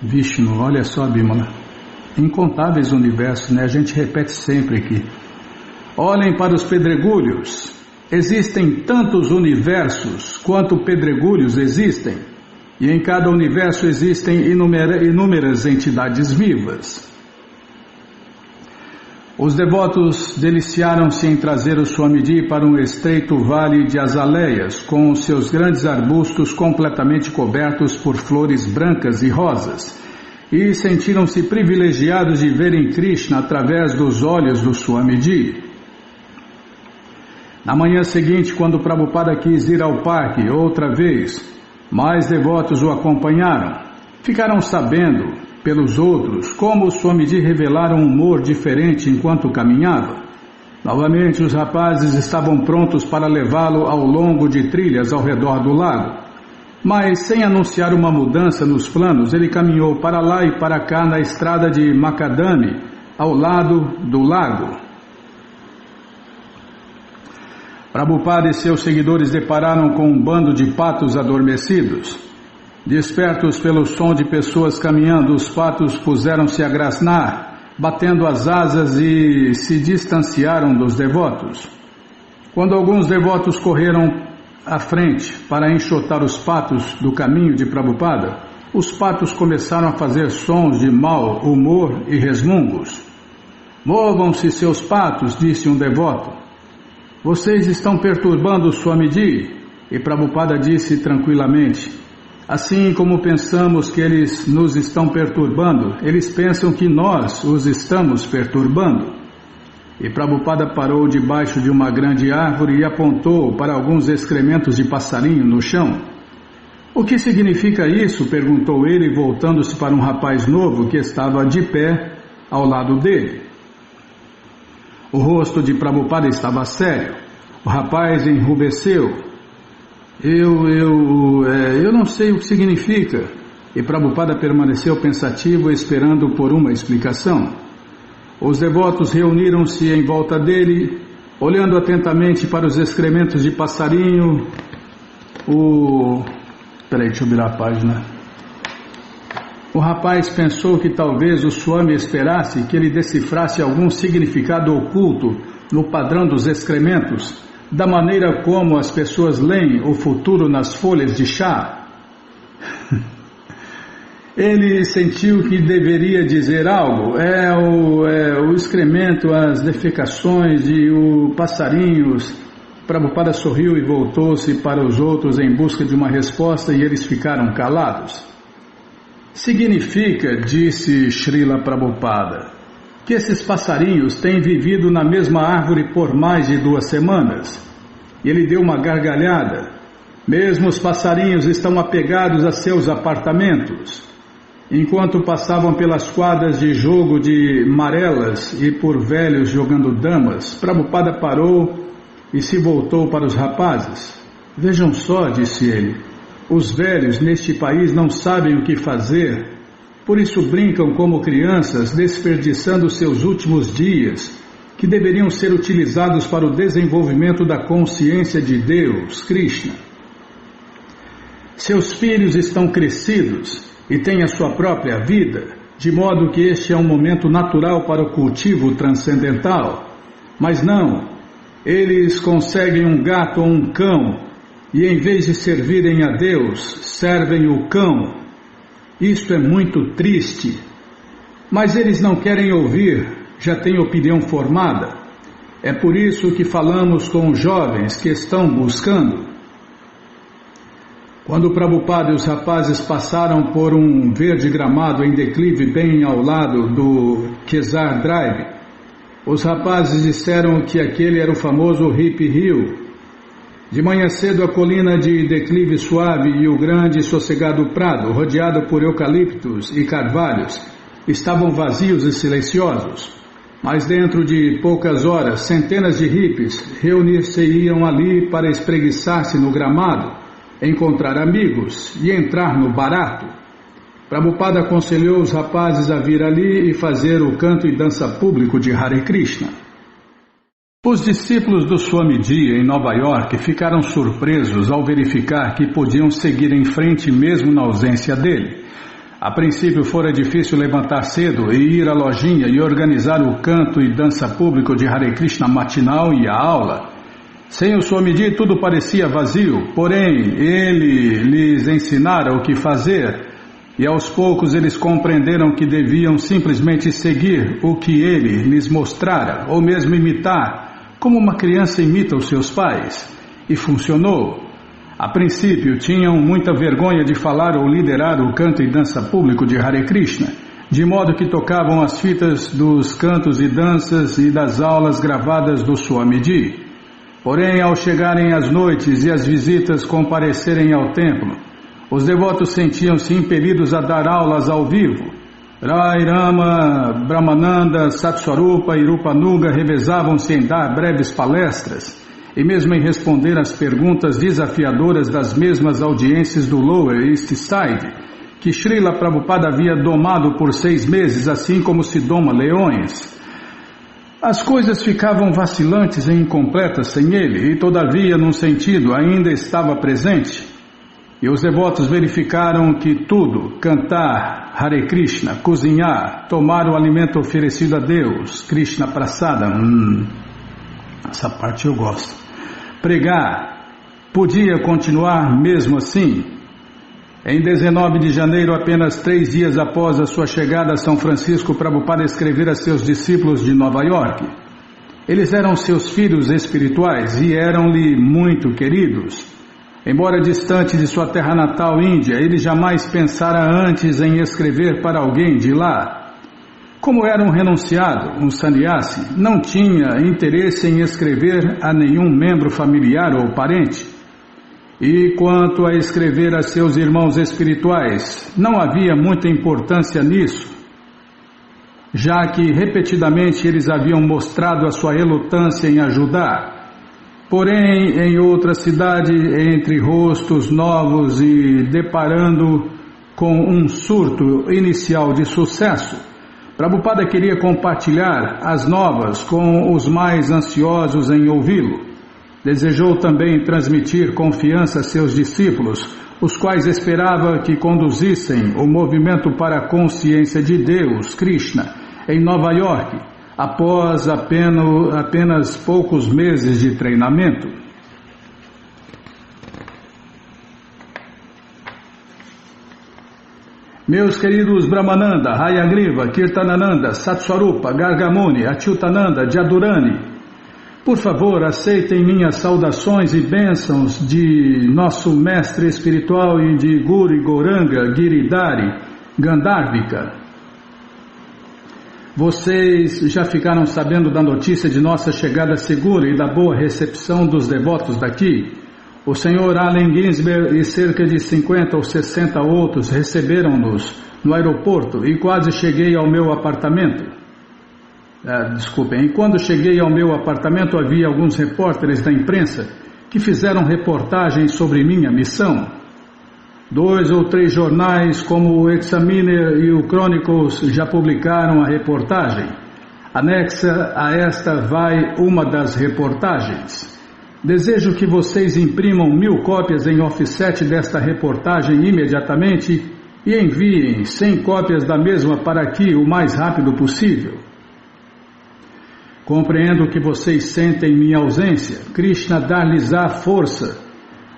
Speaker 1: Vishnu, olha só, Bimala, incontáveis universos, né? A gente repete sempre aqui. Olhem para os pedregulhos. Existem tantos universos quanto pedregulhos existem, e em cada universo existem inúmeras entidades vivas. Os devotos deliciaram-se em trazer o Swamiji para um estreito vale de azaleias, com seus grandes arbustos completamente cobertos por flores brancas e rosas, e sentiram-se privilegiados de verem Krishna através dos olhos do Swamiji. Na manhã seguinte, quando Prabhupada quis ir ao parque outra vez, mais devotos o acompanharam. Ficaram sabendo, pelos outros, como o Swamiji revelara um humor diferente enquanto caminhava. Novamente, os rapazes estavam prontos para levá-lo ao longo de trilhas ao redor do lago. Mas, sem anunciar uma mudança nos planos, ele caminhou para lá e para cá na estrada de Macadame, ao lado do lago. Prabhupada e seus seguidores depararam com um bando de patos adormecidos. Despertos pelo som de pessoas caminhando, os patos puseram-se a grasnar, batendo as asas e se distanciaram dos devotos. Quando alguns devotos correram à frente para enxotar os patos do caminho de Prabhupada, os patos começaram a fazer sons de mau humor e resmungos. "Movam-se, seus patos", disse um devoto. "Vocês estão perturbando Swamiji." E Prabhupada disse tranquilamente: "Assim como pensamos que eles nos estão perturbando, eles pensam que nós os estamos perturbando." E Prabhupada parou debaixo de uma grande árvore e apontou para alguns excrementos de passarinho no chão. "O que significa isso?" perguntou ele, voltando-se para um rapaz novo que estava de pé ao lado dele. O rosto de Prabhupada estava sério. O rapaz enrubesceu. Eu não sei o que significa." E Prabhupada permaneceu pensativo, esperando por uma explicação. Os devotos reuniram-se em volta dele, olhando atentamente para os excrementos de passarinho. Deixa eu virar a página. O rapaz pensou que talvez o Swami esperasse que ele decifrasse algum significado oculto no padrão dos excrementos, da maneira como as pessoas leem o futuro nas folhas de chá. Ele sentiu que deveria dizer algo. O excremento, as defecações e os passarinhos. Prabhupada sorriu e voltou-se para os outros em busca de uma resposta e eles ficaram calados. "Significa", disse Srila Prabhupada, "que esses passarinhos têm vivido na mesma árvore por mais de 2 semanas. E ele deu uma gargalhada. "Mesmo os passarinhos estão apegados a seus apartamentos." Enquanto passavam pelas quadras de jogo de marelas e por velhos jogando damas, Prabhupada parou e se voltou para os rapazes. "Vejam só", disse ele, "os velhos neste país não sabem o que fazer, por isso brincam como crianças, desperdiçando seus últimos dias, que deveriam ser utilizados para o desenvolvimento da consciência de Deus, Krishna. Seus filhos estão crescidos e têm a sua própria vida, de modo que este é um momento natural para o cultivo transcendental. Mas não, eles conseguem um gato ou um cão, e em vez de servirem a Deus, servem o cão. Isto é muito triste. Mas eles não querem ouvir, já têm opinião formada. É por isso que falamos com os jovens que estão buscando." Quando Prabhupada e os rapazes passaram por um verde gramado em declive bem ao lado do Kesar Drive, os rapazes disseram que aquele era o famoso Hippie Hill. De manhã cedo, a colina de declive suave e o grande e sossegado prado, rodeado por eucaliptos e carvalhos, estavam vazios e silenciosos. Mas dentro de poucas horas, centenas de hippies reunir-se-iam ali para espreguiçar-se no gramado, encontrar amigos e entrar no barato. Prabhupada aconselhou os rapazes a vir ali e fazer o canto e dança público de Hare Krishna. Os discípulos do Swamiji em Nova York ficaram surpresos ao verificar que podiam seguir em frente mesmo na ausência dele. A princípio fora difícil levantar cedo e ir à lojinha e organizar o canto e dança público de Hare Krishna matinal e a aula. Sem o Swamiji tudo parecia vazio, porém ele lhes ensinara o que fazer e aos poucos eles compreenderam que deviam simplesmente seguir o que ele lhes mostrara ou mesmo imitar, como uma criança imita os seus pais. E funcionou. A princípio tinham muita vergonha de falar ou liderar o canto e dança público de Hare Krishna, de modo que tocavam as fitas dos cantos e danças e das aulas gravadas do Swamiji. Porém, ao chegarem as noites e as visitas comparecerem ao templo, os devotos sentiam-se impelidos a dar aulas ao vivo. Rai Rama, Brahmananda, Satswarupa e Rupanuga revezavam-se em dar breves palestras e mesmo em responder às perguntas desafiadoras das mesmas audiências do Lower East Side, que Srila Prabhupada havia domado por 6 meses, assim como se doma leões. As coisas ficavam vacilantes e incompletas sem ele, e todavia, num sentido, ainda estava presente. E os devotos verificaram que tudo, cantar Hare Krishna, cozinhar, tomar o alimento oferecido a Deus, Krishna Prasada, essa parte eu gosto, pregar, podia continuar mesmo assim. Em 19 de janeiro, apenas 3 dias após a sua chegada a São Francisco, Prabhupada escrevera a seus discípulos de Nova York. Eles eram seus filhos espirituais e eram-lhe muito queridos. Embora distante de sua terra natal, Índia, ele jamais pensara antes em escrever para alguém de lá. Como era um renunciado, um sannyasi, não tinha interesse em escrever a nenhum membro familiar ou parente. E quanto a escrever a seus irmãos espirituais, não havia muita importância nisso, já que repetidamente eles haviam mostrado a sua relutância em ajudar. Porém, em outra cidade, entre rostos novos e deparando com um surto inicial de sucesso, Prabhupada queria compartilhar as novas com os mais ansiosos em ouvi-lo. Desejou também transmitir confiança a seus discípulos, os quais esperava que conduzissem o movimento para a consciência de Deus, Krishna, em Nova York, após apenas poucos meses de treinamento. Meus queridos Brahmananda, Hayagriva, Kirtanananda, Satswarupa, Gargamuni, Achyutananda, Jadurani, por favor, aceitem minhas saudações e bênçãos de nosso mestre espiritual e de Guru Gauranga Giridhari Gandharvika. Vocês já ficaram sabendo da notícia de nossa chegada segura e da boa recepção dos devotos daqui? O Sr. Allen Ginsberg e cerca de 50 ou 60 outros receberam-nos no aeroporto e quase cheguei ao meu apartamento. E quando cheguei ao meu apartamento havia alguns repórteres da imprensa que fizeram reportagens sobre minha missão. 2 ou 3 jornais como o Examiner e o Chronicles já publicaram a reportagem. Anexa a esta vai uma das reportagens. Desejo que vocês imprimam 1000 cópias em offset desta reportagem imediatamente e enviem 100 cópias da mesma para aqui o mais rápido possível. Compreendo que vocês sentem minha ausência. Krishna dar-lhes-á força.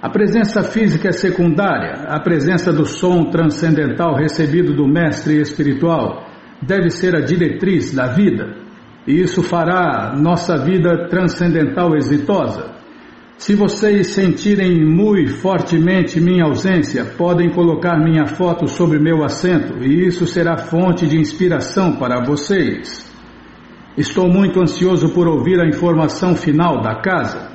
Speaker 1: A presença física é secundária. A presença do som transcendental recebido do mestre espiritual deve ser a diretriz da vida. E isso fará nossa vida transcendental exitosa. Se vocês sentirem muito fortemente minha ausência, podem colocar minha foto sobre meu assento e isso será fonte de inspiração para vocês. Estou muito ansioso por ouvir a informação final da casa.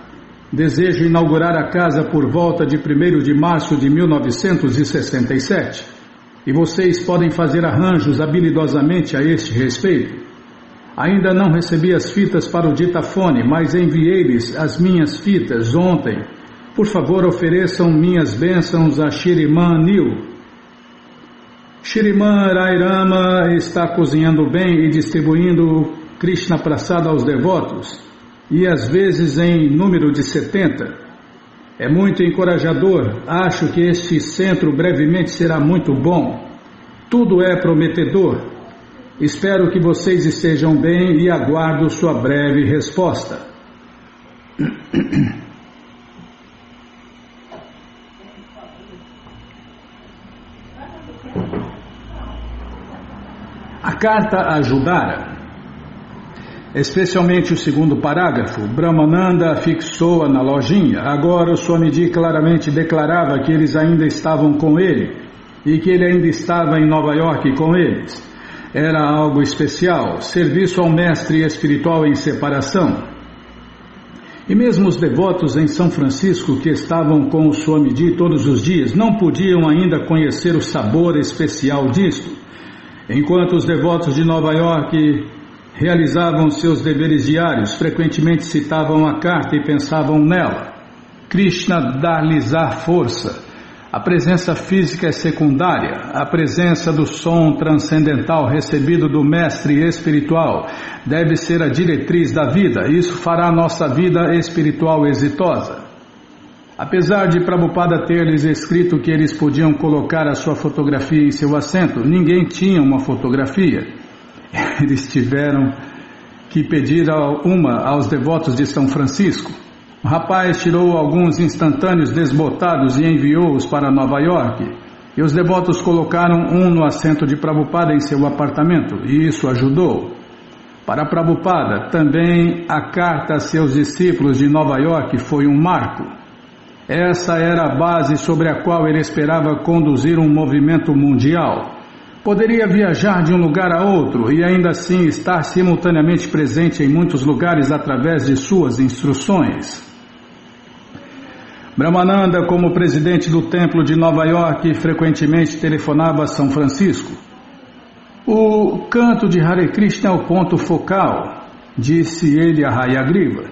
Speaker 1: Desejo inaugurar a casa por volta de 1º de março de 1967. E vocês podem fazer arranjos habilidosamente a este respeito. Ainda não recebi as fitas para o ditafone, mas enviei-lhes as minhas fitas ontem. Por favor, ofereçam minhas bênçãos a Shriman Neil. Shriman Rairama está cozinhando bem e distribuindo Krishna Prasada aos devotos, e às vezes em número de 70. É muito encorajador, acho que este centro brevemente será muito bom. Tudo é prometedor. Espero que vocês estejam bem e aguardo sua breve resposta. A carta ajudara. Especialmente o segundo parágrafo, Brahmananda fixou-a na lojinha. Agora o Swamiji claramente declarava que eles ainda estavam com ele e que ele ainda estava em Nova York com eles. Era algo especial, serviço ao mestre espiritual em separação. E mesmo os devotos em São Francisco que estavam com o Swamiji todos os dias não podiam ainda conhecer o sabor especial disto. Enquanto os devotos de Nova York realizavam seus deveres diários, frequentemente citavam a carta e pensavam nela. Krishna dar-lhes-á força. A presença física é secundária. A presença do som transcendental recebido do mestre espiritual deve ser a diretriz da vida. Isso fará nossa vida espiritual exitosa. Apesar de Prabhupada ter-lhes escrito que eles podiam colocar a sua fotografia em seu assento, ninguém tinha uma fotografia. Eles tiveram que pedir uma aos devotos de São Francisco. O rapaz tirou alguns instantâneos desbotados e enviou-os para Nova York. E os devotos colocaram um no assento de Prabhupada em seu apartamento, e isso ajudou. Para Prabhupada, também a carta a seus discípulos de Nova York foi um marco. Essa era a base sobre a qual ele esperava conduzir um movimento mundial. Poderia viajar de um lugar a outro e ainda assim estar simultaneamente presente em muitos lugares através de suas instruções. Brahmananda, como presidente do templo de Nova York, frequentemente telefonava a São Francisco. O canto de Hare Krishna é o ponto focal, disse ele a Hayagriva.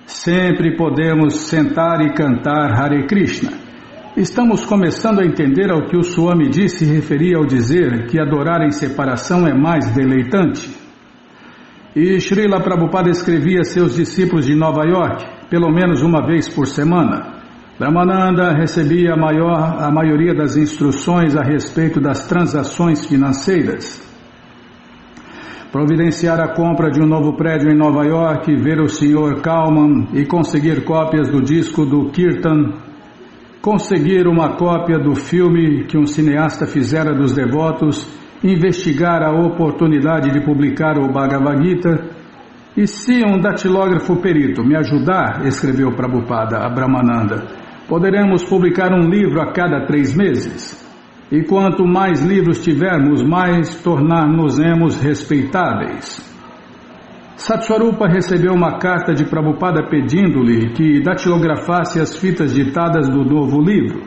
Speaker 1: Sempre podemos sentar e cantar Hare Krishna. Estamos começando a entender ao que o Swami disse se referia ao dizer que adorar em separação é mais deleitante. E Srila Prabhupada escrevia a seus discípulos de Nova York, pelo menos uma vez por semana. Brahmananda recebia a maioria das instruções a respeito das transações financeiras. Providenciar a compra de um novo prédio em Nova York, ver o Sr. Kalman e conseguir cópias do disco do Kirtan, conseguir uma cópia do filme que um cineasta fizera dos devotos, investigar a oportunidade de publicar o Bhagavad Gita. E se um datilógrafo perito me ajudar, escreveu Prabhupada a Brahmananda, poderemos publicar um livro a cada 3 meses. E quanto mais livros tivermos, mais tornar-nos-emos respeitáveis. Satswarupa recebeu uma carta de Prabhupada pedindo-lhe que datilografasse as fitas ditadas do novo livro,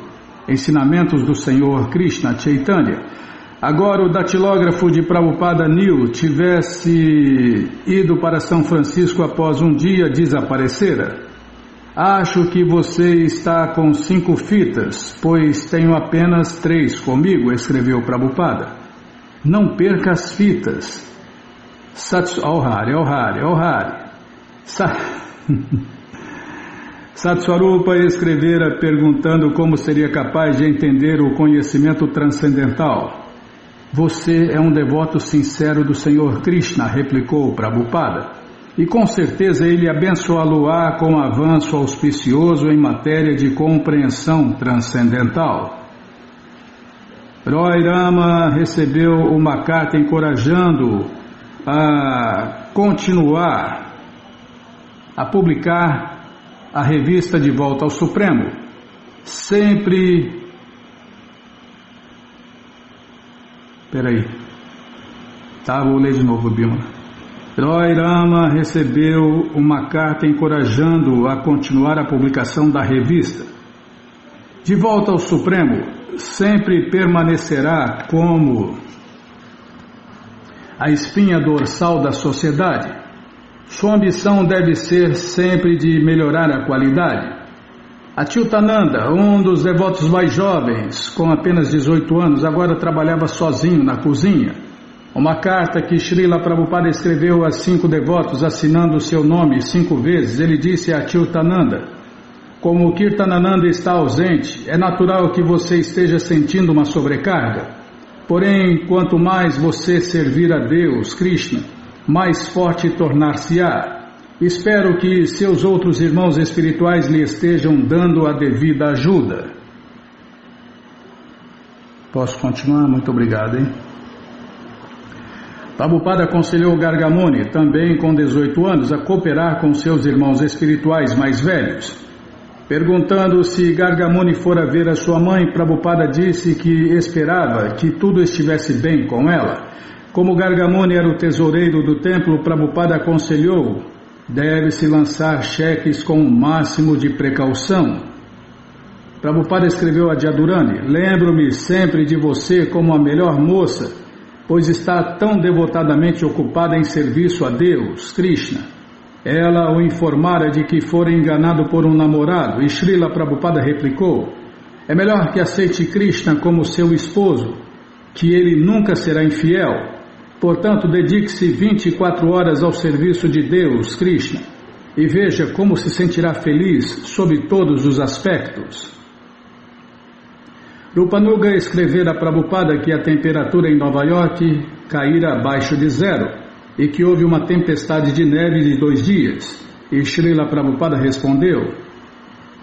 Speaker 1: Ensinamentos do Senhor Krishna Chaitanya. Agora o datilógrafo de Prabhupada Neil tivesse ido para São Francisco após um dia desaparecera. Acho que você está com 5 fitas, pois tenho apenas 3 comigo, escreveu Prabhupada. Não perca as fitas. Satswarupa escrevera perguntando como seria capaz de entender o conhecimento transcendental. Você é um devoto sincero do Senhor Krishna, replicou Prabhupada. E com certeza ele abençoá-lo-á com um avanço auspicioso em matéria de compreensão transcendental. Roy Rama recebeu uma carta encorajando-o a continuar a publicar a revista De Volta ao Supremo. Sempre... vou ler de novo, Bima. Roy Rama recebeu uma carta encorajando-o a continuar a publicação da revista. De Volta ao Supremo sempre permanecerá como a espinha dorsal da sociedade. Sua ambição deve ser sempre de melhorar a qualidade. Achyutananda, um dos devotos mais jovens, com apenas 18 anos, agora trabalhava sozinho na cozinha. Uma carta que Srila Prabhupada escreveu a 5 devotos, assinando seu nome 5 vezes, ele disse a Achyutananda: como o Kirtanananda está ausente, é natural que você esteja sentindo uma sobrecarga. Porém, quanto mais você servir a Deus, Krishna, mais forte tornar-se-á. Espero que seus outros irmãos espirituais lhe estejam dando a devida ajuda. Posso continuar? Muito obrigado, hein? Prabhupada aconselhou Gargamuni, também com 18 anos, a cooperar com seus irmãos espirituais mais velhos. Perguntando se Gargamuni fora ver a sua mãe, Prabhupada disse que esperava que tudo estivesse bem com ela. Como Gargamuni era o tesoureiro do templo, Prabhupada aconselhou: deve-se lançar cheques com o máximo de precaução. Prabhupada escreveu a Jadurani: lembro-me sempre de você como a melhor moça, pois está tão devotadamente ocupada em serviço a Deus, Krishna. Ela o informara de que fora enganado por um namorado, e Srila Prabhupada replicou: É melhor que aceite Krishna como seu esposo, que ele nunca será infiel. Portanto, dedique-se 24 horas ao serviço de Deus, Krishna, e veja como se sentirá feliz sob todos os aspectos. Rupanuga escrevera a Prabhupada que a temperatura em Nova York caíra abaixo de zero e que houve uma tempestade de neve de 2 dias. E Srila Prabhupada respondeu: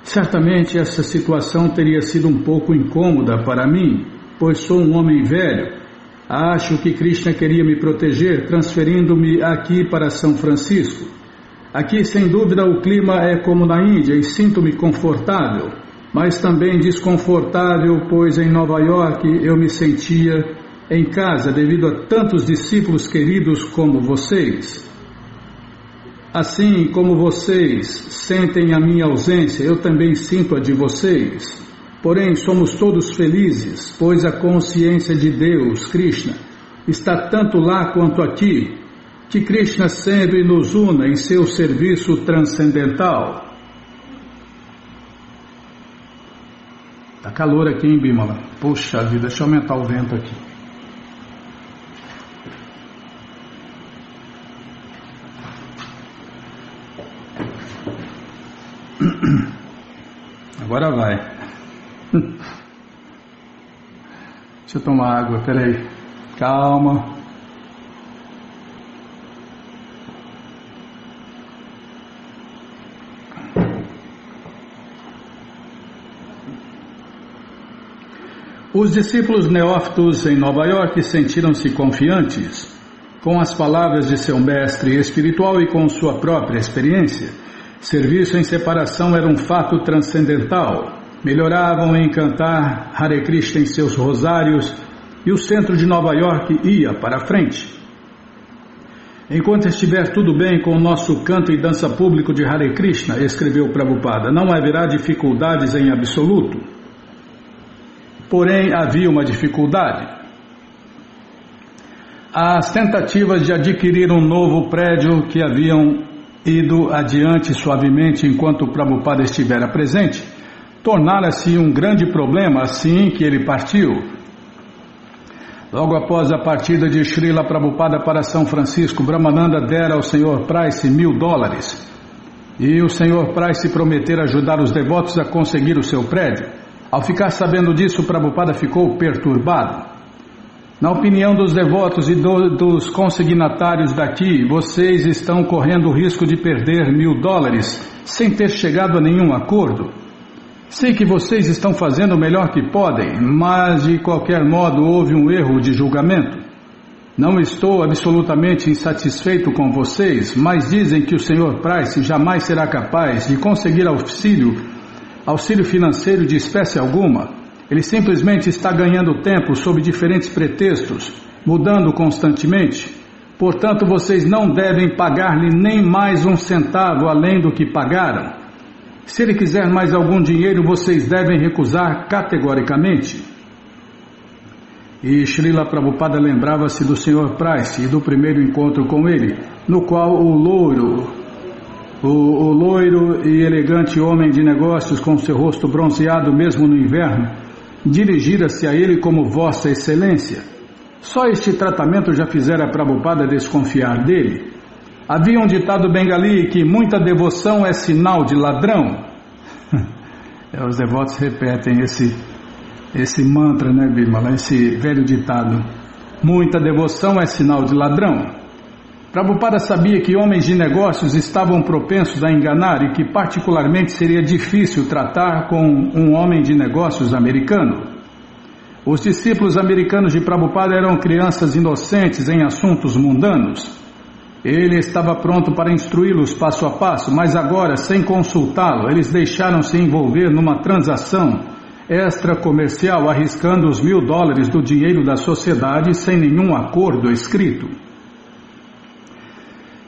Speaker 1: certamente essa situação teria sido um pouco incômoda para mim, pois sou um homem velho. Acho que Krishna queria me proteger, transferindo-me aqui para São Francisco. Aqui, sem dúvida, o clima é como na Índia e sinto-me confortável, mas também desconfortável, pois em Nova York eu me sentia em casa devido a tantos discípulos queridos como vocês. Assim como vocês sentem a minha ausência, eu também sinto a de vocês. Porém, somos todos felizes, pois a consciência de Deus, Krishna, está tanto lá quanto aqui, que Krishna sempre nos una em seu serviço transcendental. Tá calor aqui, hein, Bimala? Puxa vida, deixa eu aumentar o vento aqui. Agora vai. Deixa eu tomar água, peraí. Calma. Os discípulos neófitos em Nova York sentiram-se confiantes com as palavras de seu mestre espiritual e com sua própria experiência. Serviço em separação era um fato transcendental. Melhoravam em cantar Hare Krishna em seus rosários e o centro de Nova York ia para frente. Enquanto estiver tudo bem com o nosso canto e dança público de Hare Krishna, escreveu Prabhupada, não haverá dificuldades em absoluto. Porém, havia uma dificuldade. As tentativas de adquirir um novo prédio que haviam ido adiante suavemente enquanto Prabhupada estivera presente, tornara-se um grande problema assim que ele partiu. Logo após a partida de Srila Prabhupada para São Francisco, Brahmananda dera ao Sr. Price $1.000 e o Sr. Price prometera ajudar os devotos a conseguir o seu prédio. Ao ficar sabendo disso, Prabhupada ficou perturbado. Na opinião dos devotos e dos consignatários daqui, vocês estão correndo o risco de perder $1.000 sem ter chegado a nenhum acordo. Sei que vocês estão fazendo o melhor que podem, mas de qualquer modo houve um erro de julgamento. Não estou absolutamente insatisfeito com vocês, mas dizem que o Sr. Price jamais será capaz de conseguir auxílio financeiro de espécie alguma. Ele simplesmente está ganhando tempo sob diferentes pretextos, mudando constantemente. Portanto, vocês não devem pagar-lhe nem mais um centavo além do que pagaram. Se ele quiser mais algum dinheiro, vocês devem recusar categoricamente. E Srila Prabhupada lembrava-se do Sr. Price e do primeiro encontro com ele, no qual o loiro e elegante homem de negócios com seu rosto bronzeado mesmo no inverno, dirigira-se a ele como Vossa Excelência. Só este tratamento já fizera Prabhupada desconfiar dele. Havia um ditado bengali que muita devoção é sinal de ladrão. Os devotos repetem esse mantra, né, Bimala? Esse velho ditado. Muita devoção é sinal de ladrão. Prabhupada sabia que homens de negócios estavam propensos a enganar e que particularmente seria difícil tratar com um homem de negócios americano. Os discípulos americanos de Prabhupada eram crianças inocentes em assuntos mundanos. Ele estava pronto para instruí-los passo a passo, mas agora, sem consultá-lo, eles deixaram-se envolver numa transação extracomercial, arriscando os $1.000 do dinheiro da sociedade sem nenhum acordo escrito.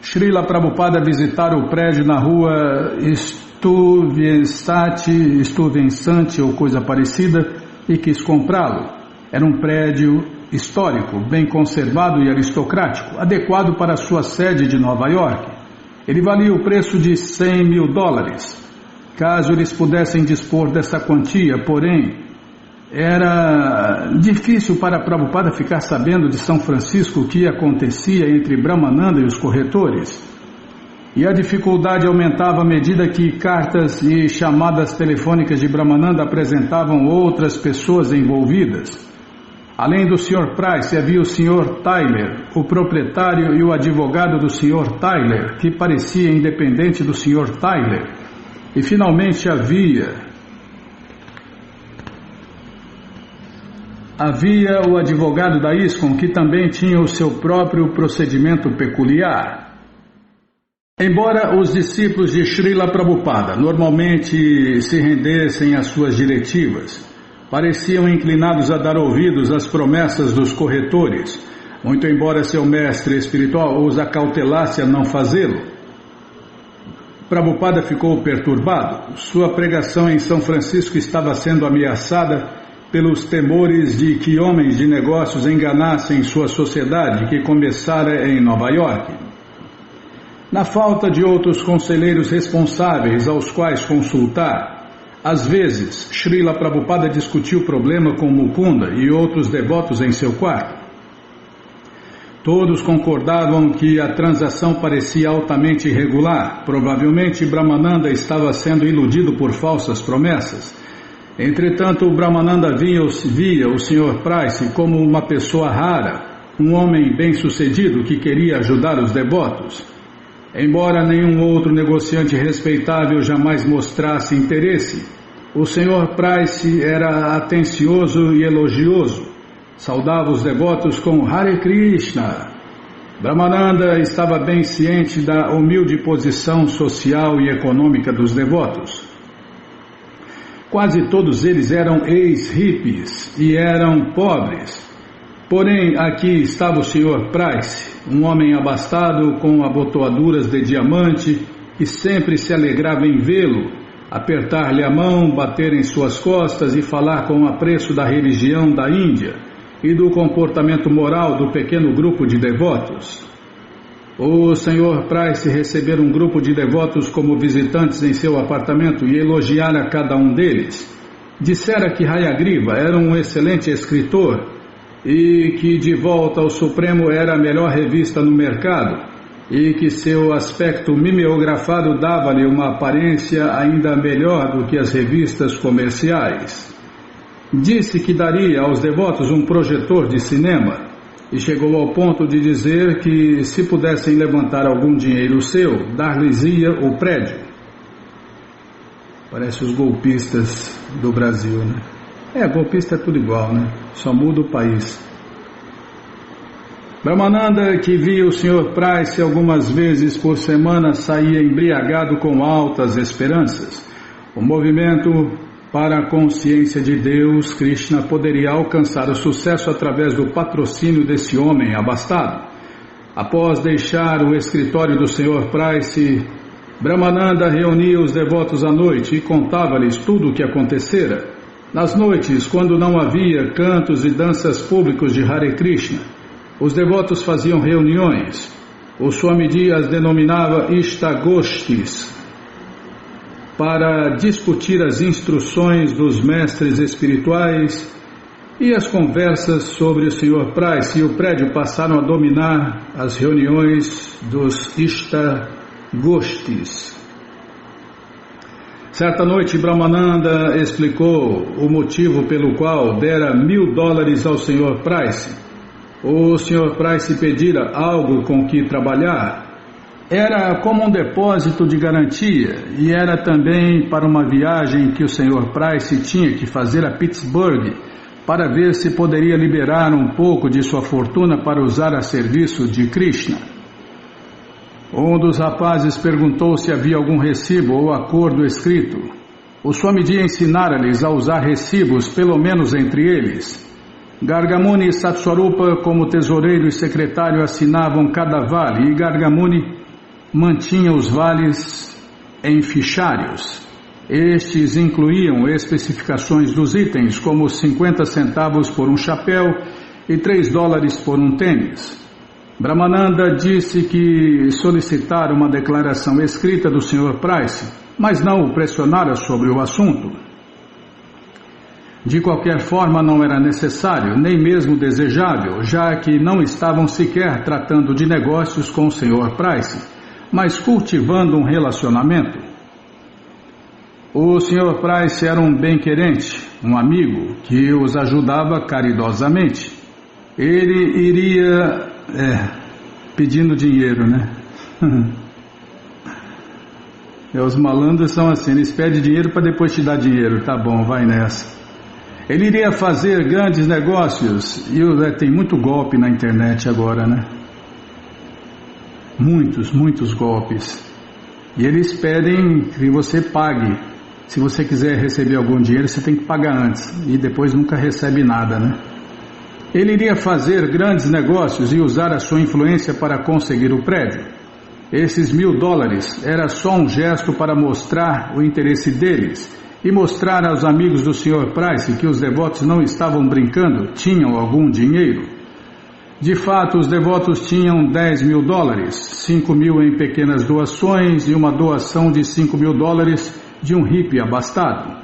Speaker 1: Srila Prabhupada visitara o prédio na rua Stuyvesant ou coisa parecida e quis comprá-lo. Era um prédio histórico, bem conservado e aristocrático, adequado para sua sede de Nova York. Ele valia o preço de $100.000. caso eles pudessem dispor dessa quantia, porém, era difícil para Prabhupada ficar sabendo de São Francisco o que acontecia entre Brahmananda e os corretores. E a dificuldade aumentava à medida que cartas e chamadas telefônicas de Brahmananda apresentavam outras pessoas envolvidas. Além do Sr. Price, havia o Sr. Tyler, o proprietário e o advogado do Sr. Tyler, que parecia independente do Sr. Tyler. E finalmente havia o advogado da ISKCON, que também tinha o seu próprio procedimento peculiar. Embora os discípulos de Srila Prabhupada normalmente se rendessem às suas diretivas, pareciam inclinados a dar ouvidos às promessas dos corretores, muito embora seu mestre espiritual os acautelasse a não fazê-lo. Prabhupada ficou perturbado. Sua pregação em São Francisco estava sendo ameaçada pelos temores de que homens de negócios enganassem sua sociedade, que começara em Nova York. Na falta de outros conselheiros responsáveis aos quais consultar, às vezes, Srila Prabhupada discutiu o problema com Mukunda e outros devotos em seu quarto. Todos concordavam que a transação parecia altamente irregular. Provavelmente Brahmananda estava sendo iludido por falsas promessas. Entretanto, Brahmananda via o Sr. Price como uma pessoa rara, um homem bem-sucedido que queria ajudar os devotos. Embora nenhum outro negociante respeitável jamais mostrasse interesse, o Sr. Price era atencioso e elogioso. Saudava os devotos com Hare Krishna. Brahmananda estava bem ciente da humilde posição social e econômica dos devotos. Quase todos eles eram ex-hippies e eram pobres. Porém, aqui estava o Sr. Price, um homem abastado com abotoaduras de diamante, que sempre se alegrava em vê-lo, apertar-lhe a mão, bater em suas costas e falar com apreço da religião da Índia e do comportamento moral do pequeno grupo de devotos. O Sr. Price recebera um grupo de devotos como visitantes em seu apartamento e elogiara cada um deles. Dissera que Hayagriva era um excelente escritor e que De Volta ao Supremo era a melhor revista no mercado e que seu aspecto mimeografado dava-lhe uma aparência ainda melhor do que as revistas comerciais. Disse que daria aos devotos um projetor de cinema e chegou ao ponto de dizer que, se pudessem levantar algum dinheiro seu, dar-lhes-ia o prédio. Parece os golpistas do Brasil, né? Golpista é tudo igual, né? Só muda o país. Brahmananda, que via o Sr. Price algumas vezes por semana, saía embriagado com altas esperanças. O movimento para a consciência de Deus, Krishna, poderia alcançar o sucesso através do patrocínio desse homem abastado. Após deixar o escritório do Sr. Price, Brahmananda reunia os devotos à noite e contava-lhes tudo o que acontecera. Nas noites, quando não havia cantos e danças públicos de Hare Krishna, os devotos faziam reuniões. O Swamiji as denominava Ishtagostis, para discutir as instruções dos mestres espirituais, e as conversas sobre o Sr. Price e o prédio passaram a dominar as reuniões dos Ishtagostis. Certa noite, Brahmananda explicou o motivo pelo qual dera $1.000 ao Sr. Price. O Sr. Price pedira algo com que trabalhar. Era como um depósito de garantia e era também para uma viagem que o Sr. Price tinha que fazer a Pittsburgh para ver se poderia liberar um pouco de sua fortuna para usar a serviço de Krishna. Um dos rapazes perguntou se havia algum recibo ou acordo escrito. O Swamiji ensinara-lhes a usar recibos, pelo menos entre eles. Gargamuni e Satswarupa, como tesoureiro e secretário, assinavam cada vale, e Gargamuni mantinha os vales em fichários. Estes incluíam especificações dos itens, como 50 centavos por um chapéu e $3 por um tênis. Brahmananda disse que solicitara uma declaração escrita do Sr. Price, mas não o pressionara sobre o assunto. De qualquer forma, não era necessário, nem mesmo desejável, já que não estavam sequer tratando de negócios com o Sr. Price, mas cultivando um relacionamento. O Sr. Price era um bem-querente, um amigo que os ajudava caridosamente. Ele iria pedindo dinheiro, né? Os malandros são assim, eles pedem dinheiro para depois te dar dinheiro. Tá bom, vai nessa. Ele iria fazer grandes negócios, e tem muito golpe na internet agora, né? Muitos golpes. E eles pedem que você pague. Se você quiser receber algum dinheiro, você tem que pagar antes, e depois nunca recebe nada, né? Ele iria fazer grandes negócios e usar a sua influência para conseguir o prédio. Esses $1.000 era só um gesto para mostrar o interesse deles e mostrar aos amigos do Sr. Price que os devotos não estavam brincando, tinham algum dinheiro. De fato, os devotos tinham $10.000, $5.000 em pequenas doações e uma doação de $5.000 de um hippie abastado.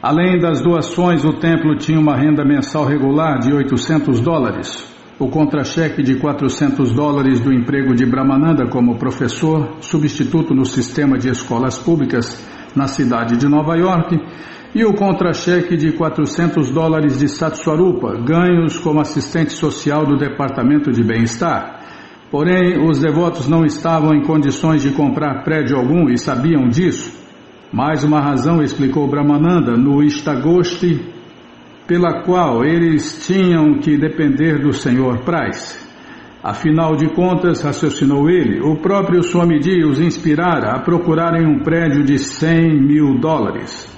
Speaker 1: Além das doações, o templo tinha uma renda mensal regular de $800, o contra-cheque de $400 do emprego de Brahmananda como professor, substituto no sistema de escolas públicas na cidade de Nova York, e o contra-cheque de $400 de Satswarupa, ganhos como assistente social do Departamento de Bem-Estar. Porém, os devotos não estavam em condições de comprar prédio algum e sabiam disso. Mais uma razão, explicou Brahmananda no Ishtagoshti, pela qual eles tinham que depender do Sr. Price. Afinal de contas, raciocinou ele, o próprio Swamiji os inspirara a procurarem um prédio de $100.000.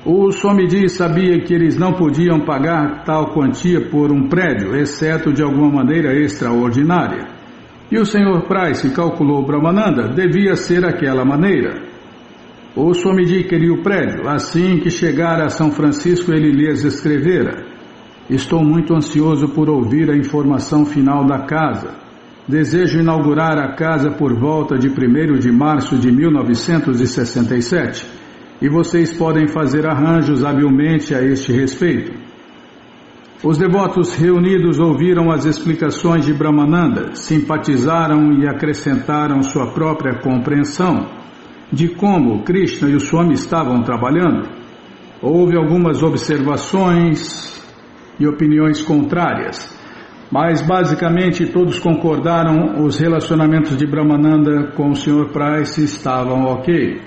Speaker 1: O Swamiji sabia que eles não podiam pagar tal quantia por um prédio, exceto de alguma maneira extraordinária. E o Sr. Price calculou Brahmananda, devia ser aquela maneira. O Swamiji queria o prédio. Assim que chegara a São Francisco, ele lhes escrevera: estou muito ansioso por ouvir a informação final da casa. Desejo inaugurar a casa por volta de 1º de março de 1967 e vocês podem fazer arranjos habilmente a este respeito. Os devotos reunidos ouviram as explicações de Brahmananda, simpatizaram e acrescentaram sua própria compreensão de como Krishna e o Swami estavam trabalhando. Houve algumas observações e opiniões contrárias, mas basicamente todos concordaram, os relacionamentos de Brahmananda com o Sr. Price estavam ok.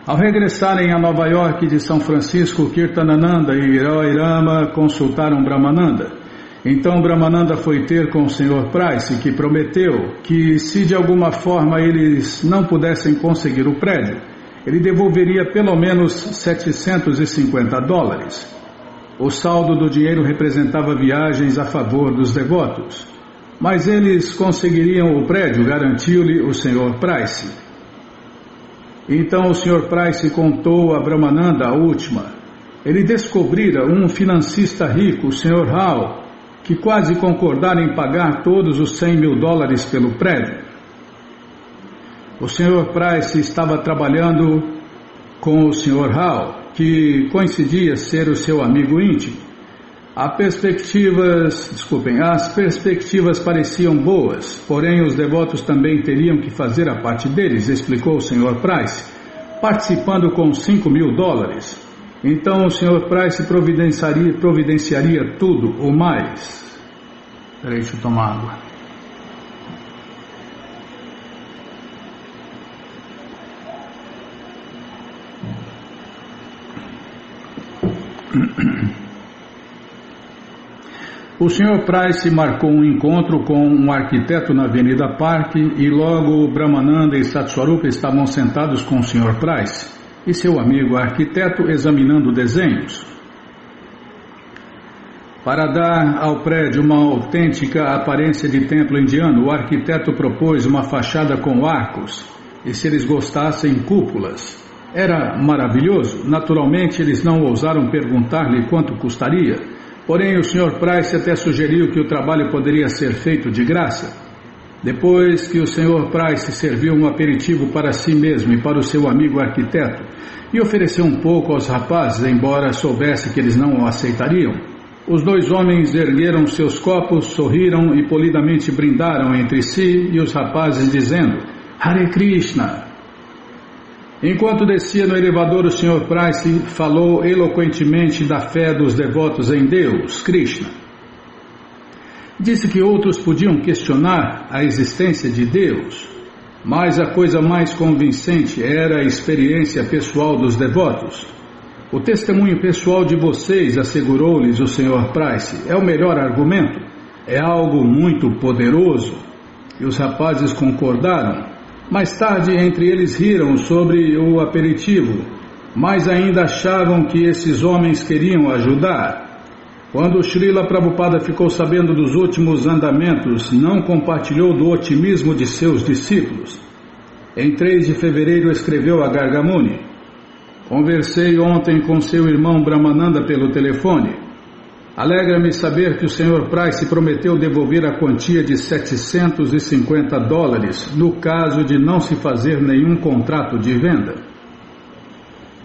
Speaker 1: Ao regressarem a Nova York de São Francisco, Kirtanananda e Roy Rama consultaram Brahmananda. Então Brahmananda foi ter com o Sr. Price, que prometeu que se de alguma forma eles não pudessem conseguir o prédio, ele devolveria pelo menos $750. O saldo do dinheiro representava viagens a favor dos devotos. Mas eles conseguiriam o prédio, garantiu-lhe o Sr. Price. Então o Sr. Price contou a Brahmananda a última. Ele descobrira um financista rico, o Sr. Hall, que quase concordaram em pagar todos os $100.000 pelo prédio. O Sr. Price estava trabalhando com o Sr. Hall, que coincidia ser o seu amigo íntimo. As perspectivas pareciam boas, porém os devotos também teriam que fazer a parte deles, explicou o Sr. Price, participando com $5.000. Então o Sr. Price providenciaria tudo ou mais. Peraí, deixa eu tomar água. O Sr. Price marcou um encontro com um arquiteto na Avenida Park e logo Brahmananda e Satswarupa estavam sentados com o Sr. Price e seu amigo arquiteto examinando desenhos. Para dar ao prédio uma autêntica aparência de templo indiano, o arquiteto propôs uma fachada com arcos e, se eles gostassem, cúpulas. Era maravilhoso. Naturalmente, eles não ousaram perguntar-lhe quanto custaria, Porém, o Sr. Price até sugeriu que o trabalho poderia ser feito de graça. Depois que o Sr. Price serviu um aperitivo para si mesmo e para o seu amigo arquiteto e ofereceu um pouco aos rapazes, embora soubesse que eles não o aceitariam, os dois homens ergueram seus copos, sorriram e polidamente brindaram entre si e os rapazes dizendo Hare Krishna. Enquanto descia no elevador, o Sr. Price falou eloquentemente da fé dos devotos em Deus, Krishna. Disse que outros podiam questionar a existência de Deus, mas a coisa mais convincente era a experiência pessoal dos devotos. O testemunho pessoal de vocês, assegurou-lhes o Sr. Price, é o melhor argumento. É algo muito poderoso. E os rapazes concordaram. Mais tarde, entre eles riram sobre o aperitivo, mas ainda achavam que esses homens queriam ajudar. Quando Srila Prabhupada ficou sabendo dos últimos andamentos, não compartilhou do otimismo de seus discípulos. Em 3 de fevereiro escreveu a Gargamuni: Conversei ontem com seu irmão Brahmananda pelo telefone. Alegra-me saber que o Sr. Price prometeu devolver a quantia de $750 no caso de não se fazer nenhum contrato de venda.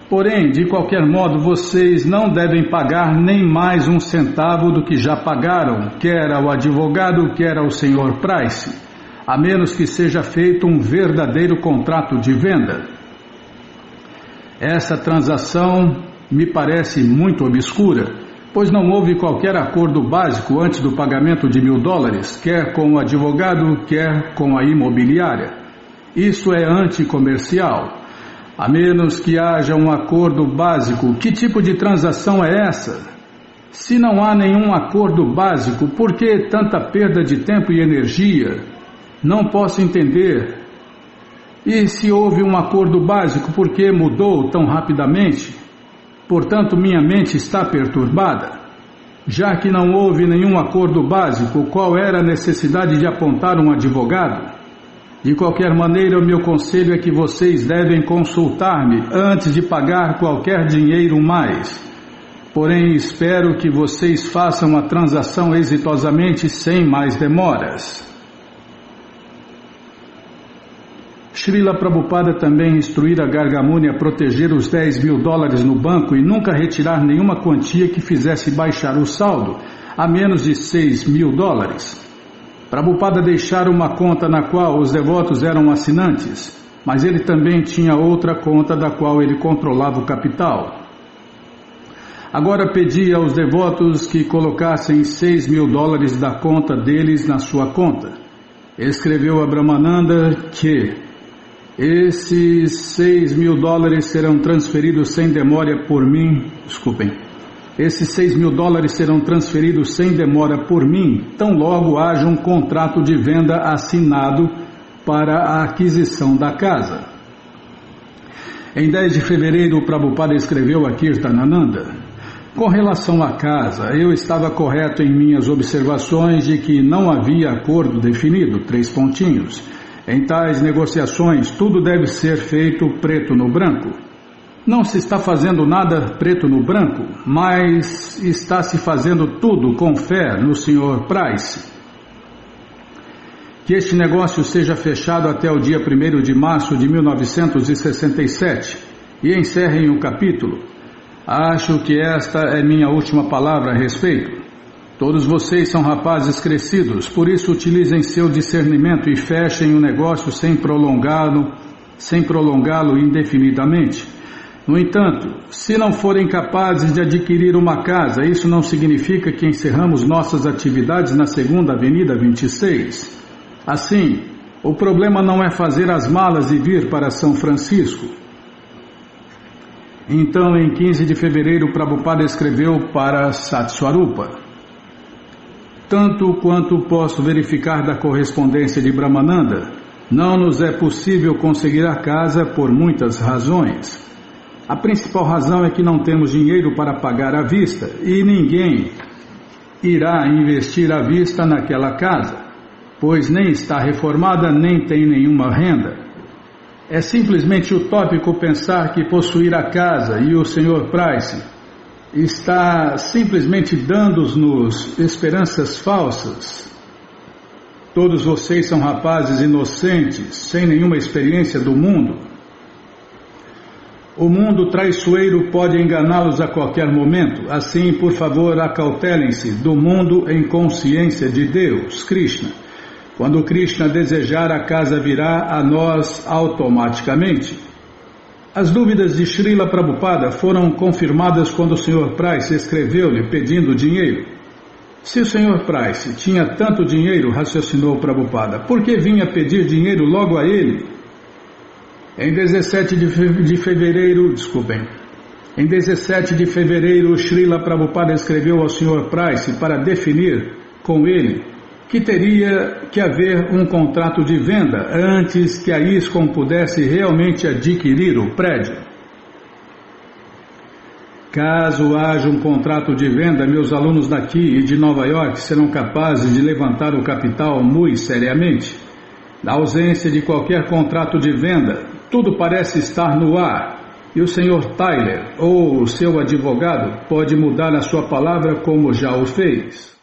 Speaker 1: Porém, de qualquer modo, vocês não devem pagar nem mais um centavo do que já pagaram, quer ao advogado, quer ao Sr. Price, a menos que seja feito um verdadeiro contrato de venda. Essa transação me parece muito obscura, pois não houve qualquer acordo básico antes do pagamento de $1.000, quer com o advogado, quer com a imobiliária. Isso é anticomercial. A menos que haja um acordo básico, que tipo de transação é essa? Se não há nenhum acordo básico, por que tanta perda de tempo e energia? Não posso entender. E se houve um acordo básico, por que mudou tão rapidamente? Portanto, minha mente está perturbada. Já que não houve nenhum acordo básico, qual era a necessidade de apontar um advogado? De qualquer maneira, o meu conselho é que vocês devem consultar-me antes de pagar qualquer dinheiro mais. Porém, espero que vocês façam a transação exitosamente sem mais demoras. Srila Prabhupada também instruíra Gargamuni a proteger os $10.000 no banco e nunca retirar nenhuma quantia que fizesse baixar o saldo, a menos de $6.000. Prabhupada deixara uma conta na qual os devotos eram assinantes, mas ele também tinha outra conta da qual ele controlava o capital. Agora pedia aos devotos que colocassem $6.000 da conta deles na sua conta. Escreveu a Brahmananda que esses $6.000 serão transferidos sem demora por mim. Esses $6.000 serão transferidos sem demora por mim, tão logo haja um contrato de venda assinado para a aquisição da casa. Em 10 de fevereiro, o Prabhupada escreveu a Kirtanananda: com relação à casa, eu estava correto em minhas observações de que não havia acordo definido, . Em tais negociações, tudo deve ser feito preto no branco. Não se está fazendo nada preto no branco, mas está se fazendo tudo com fé no Sr. Price. Que este negócio seja fechado até o dia 1º de março de 1967 e encerrem o capítulo. Acho que esta é minha última palavra a respeito. Todos vocês são rapazes crescidos, por isso utilizem seu discernimento e fechem o negócio sem prolongá-lo indefinidamente. No entanto, se não forem capazes de adquirir uma casa, isso não significa que encerramos nossas atividades na 2ª Avenida 26. Assim, o problema não é fazer as malas e vir para São Francisco. Então, em 15 de fevereiro, Prabhupada escreveu para Satswarupa: tanto quanto posso verificar da correspondência de Brahmananda, não nos é possível conseguir a casa por muitas razões. A principal razão é que não temos dinheiro para pagar à vista e ninguém irá investir à vista naquela casa, pois nem está reformada nem tem nenhuma renda. É simplesmente utópico pensar que possuir a casa e o Sr. Price está simplesmente dando-nos esperanças falsas. Todos vocês são rapazes inocentes, sem nenhuma experiência do mundo. O mundo traiçoeiro pode enganá-los a qualquer momento. Assim, por favor, acautelem-se do mundo em consciência de Deus, Krishna. Quando Krishna desejar, a casa virá a nós automaticamente. As dúvidas de Srila Prabhupada foram confirmadas quando o Sr. Price escreveu-lhe pedindo dinheiro. Se o Sr. Price tinha tanto dinheiro, raciocinou Prabhupada, por que vinha pedir dinheiro logo a ele? Em 17 de fevereiro, Srila Prabhupada escreveu ao Sr. Price para definir com ele que teria que haver um contrato de venda antes que a ISKCON pudesse realmente adquirir o prédio. Caso haja um contrato de venda, meus alunos daqui e de Nova York serão capazes de levantar o capital muito seriamente. Na ausência de qualquer contrato de venda, tudo parece estar no ar, e o Sr. Tyler ou o seu advogado pode mudar a sua palavra como já o fez.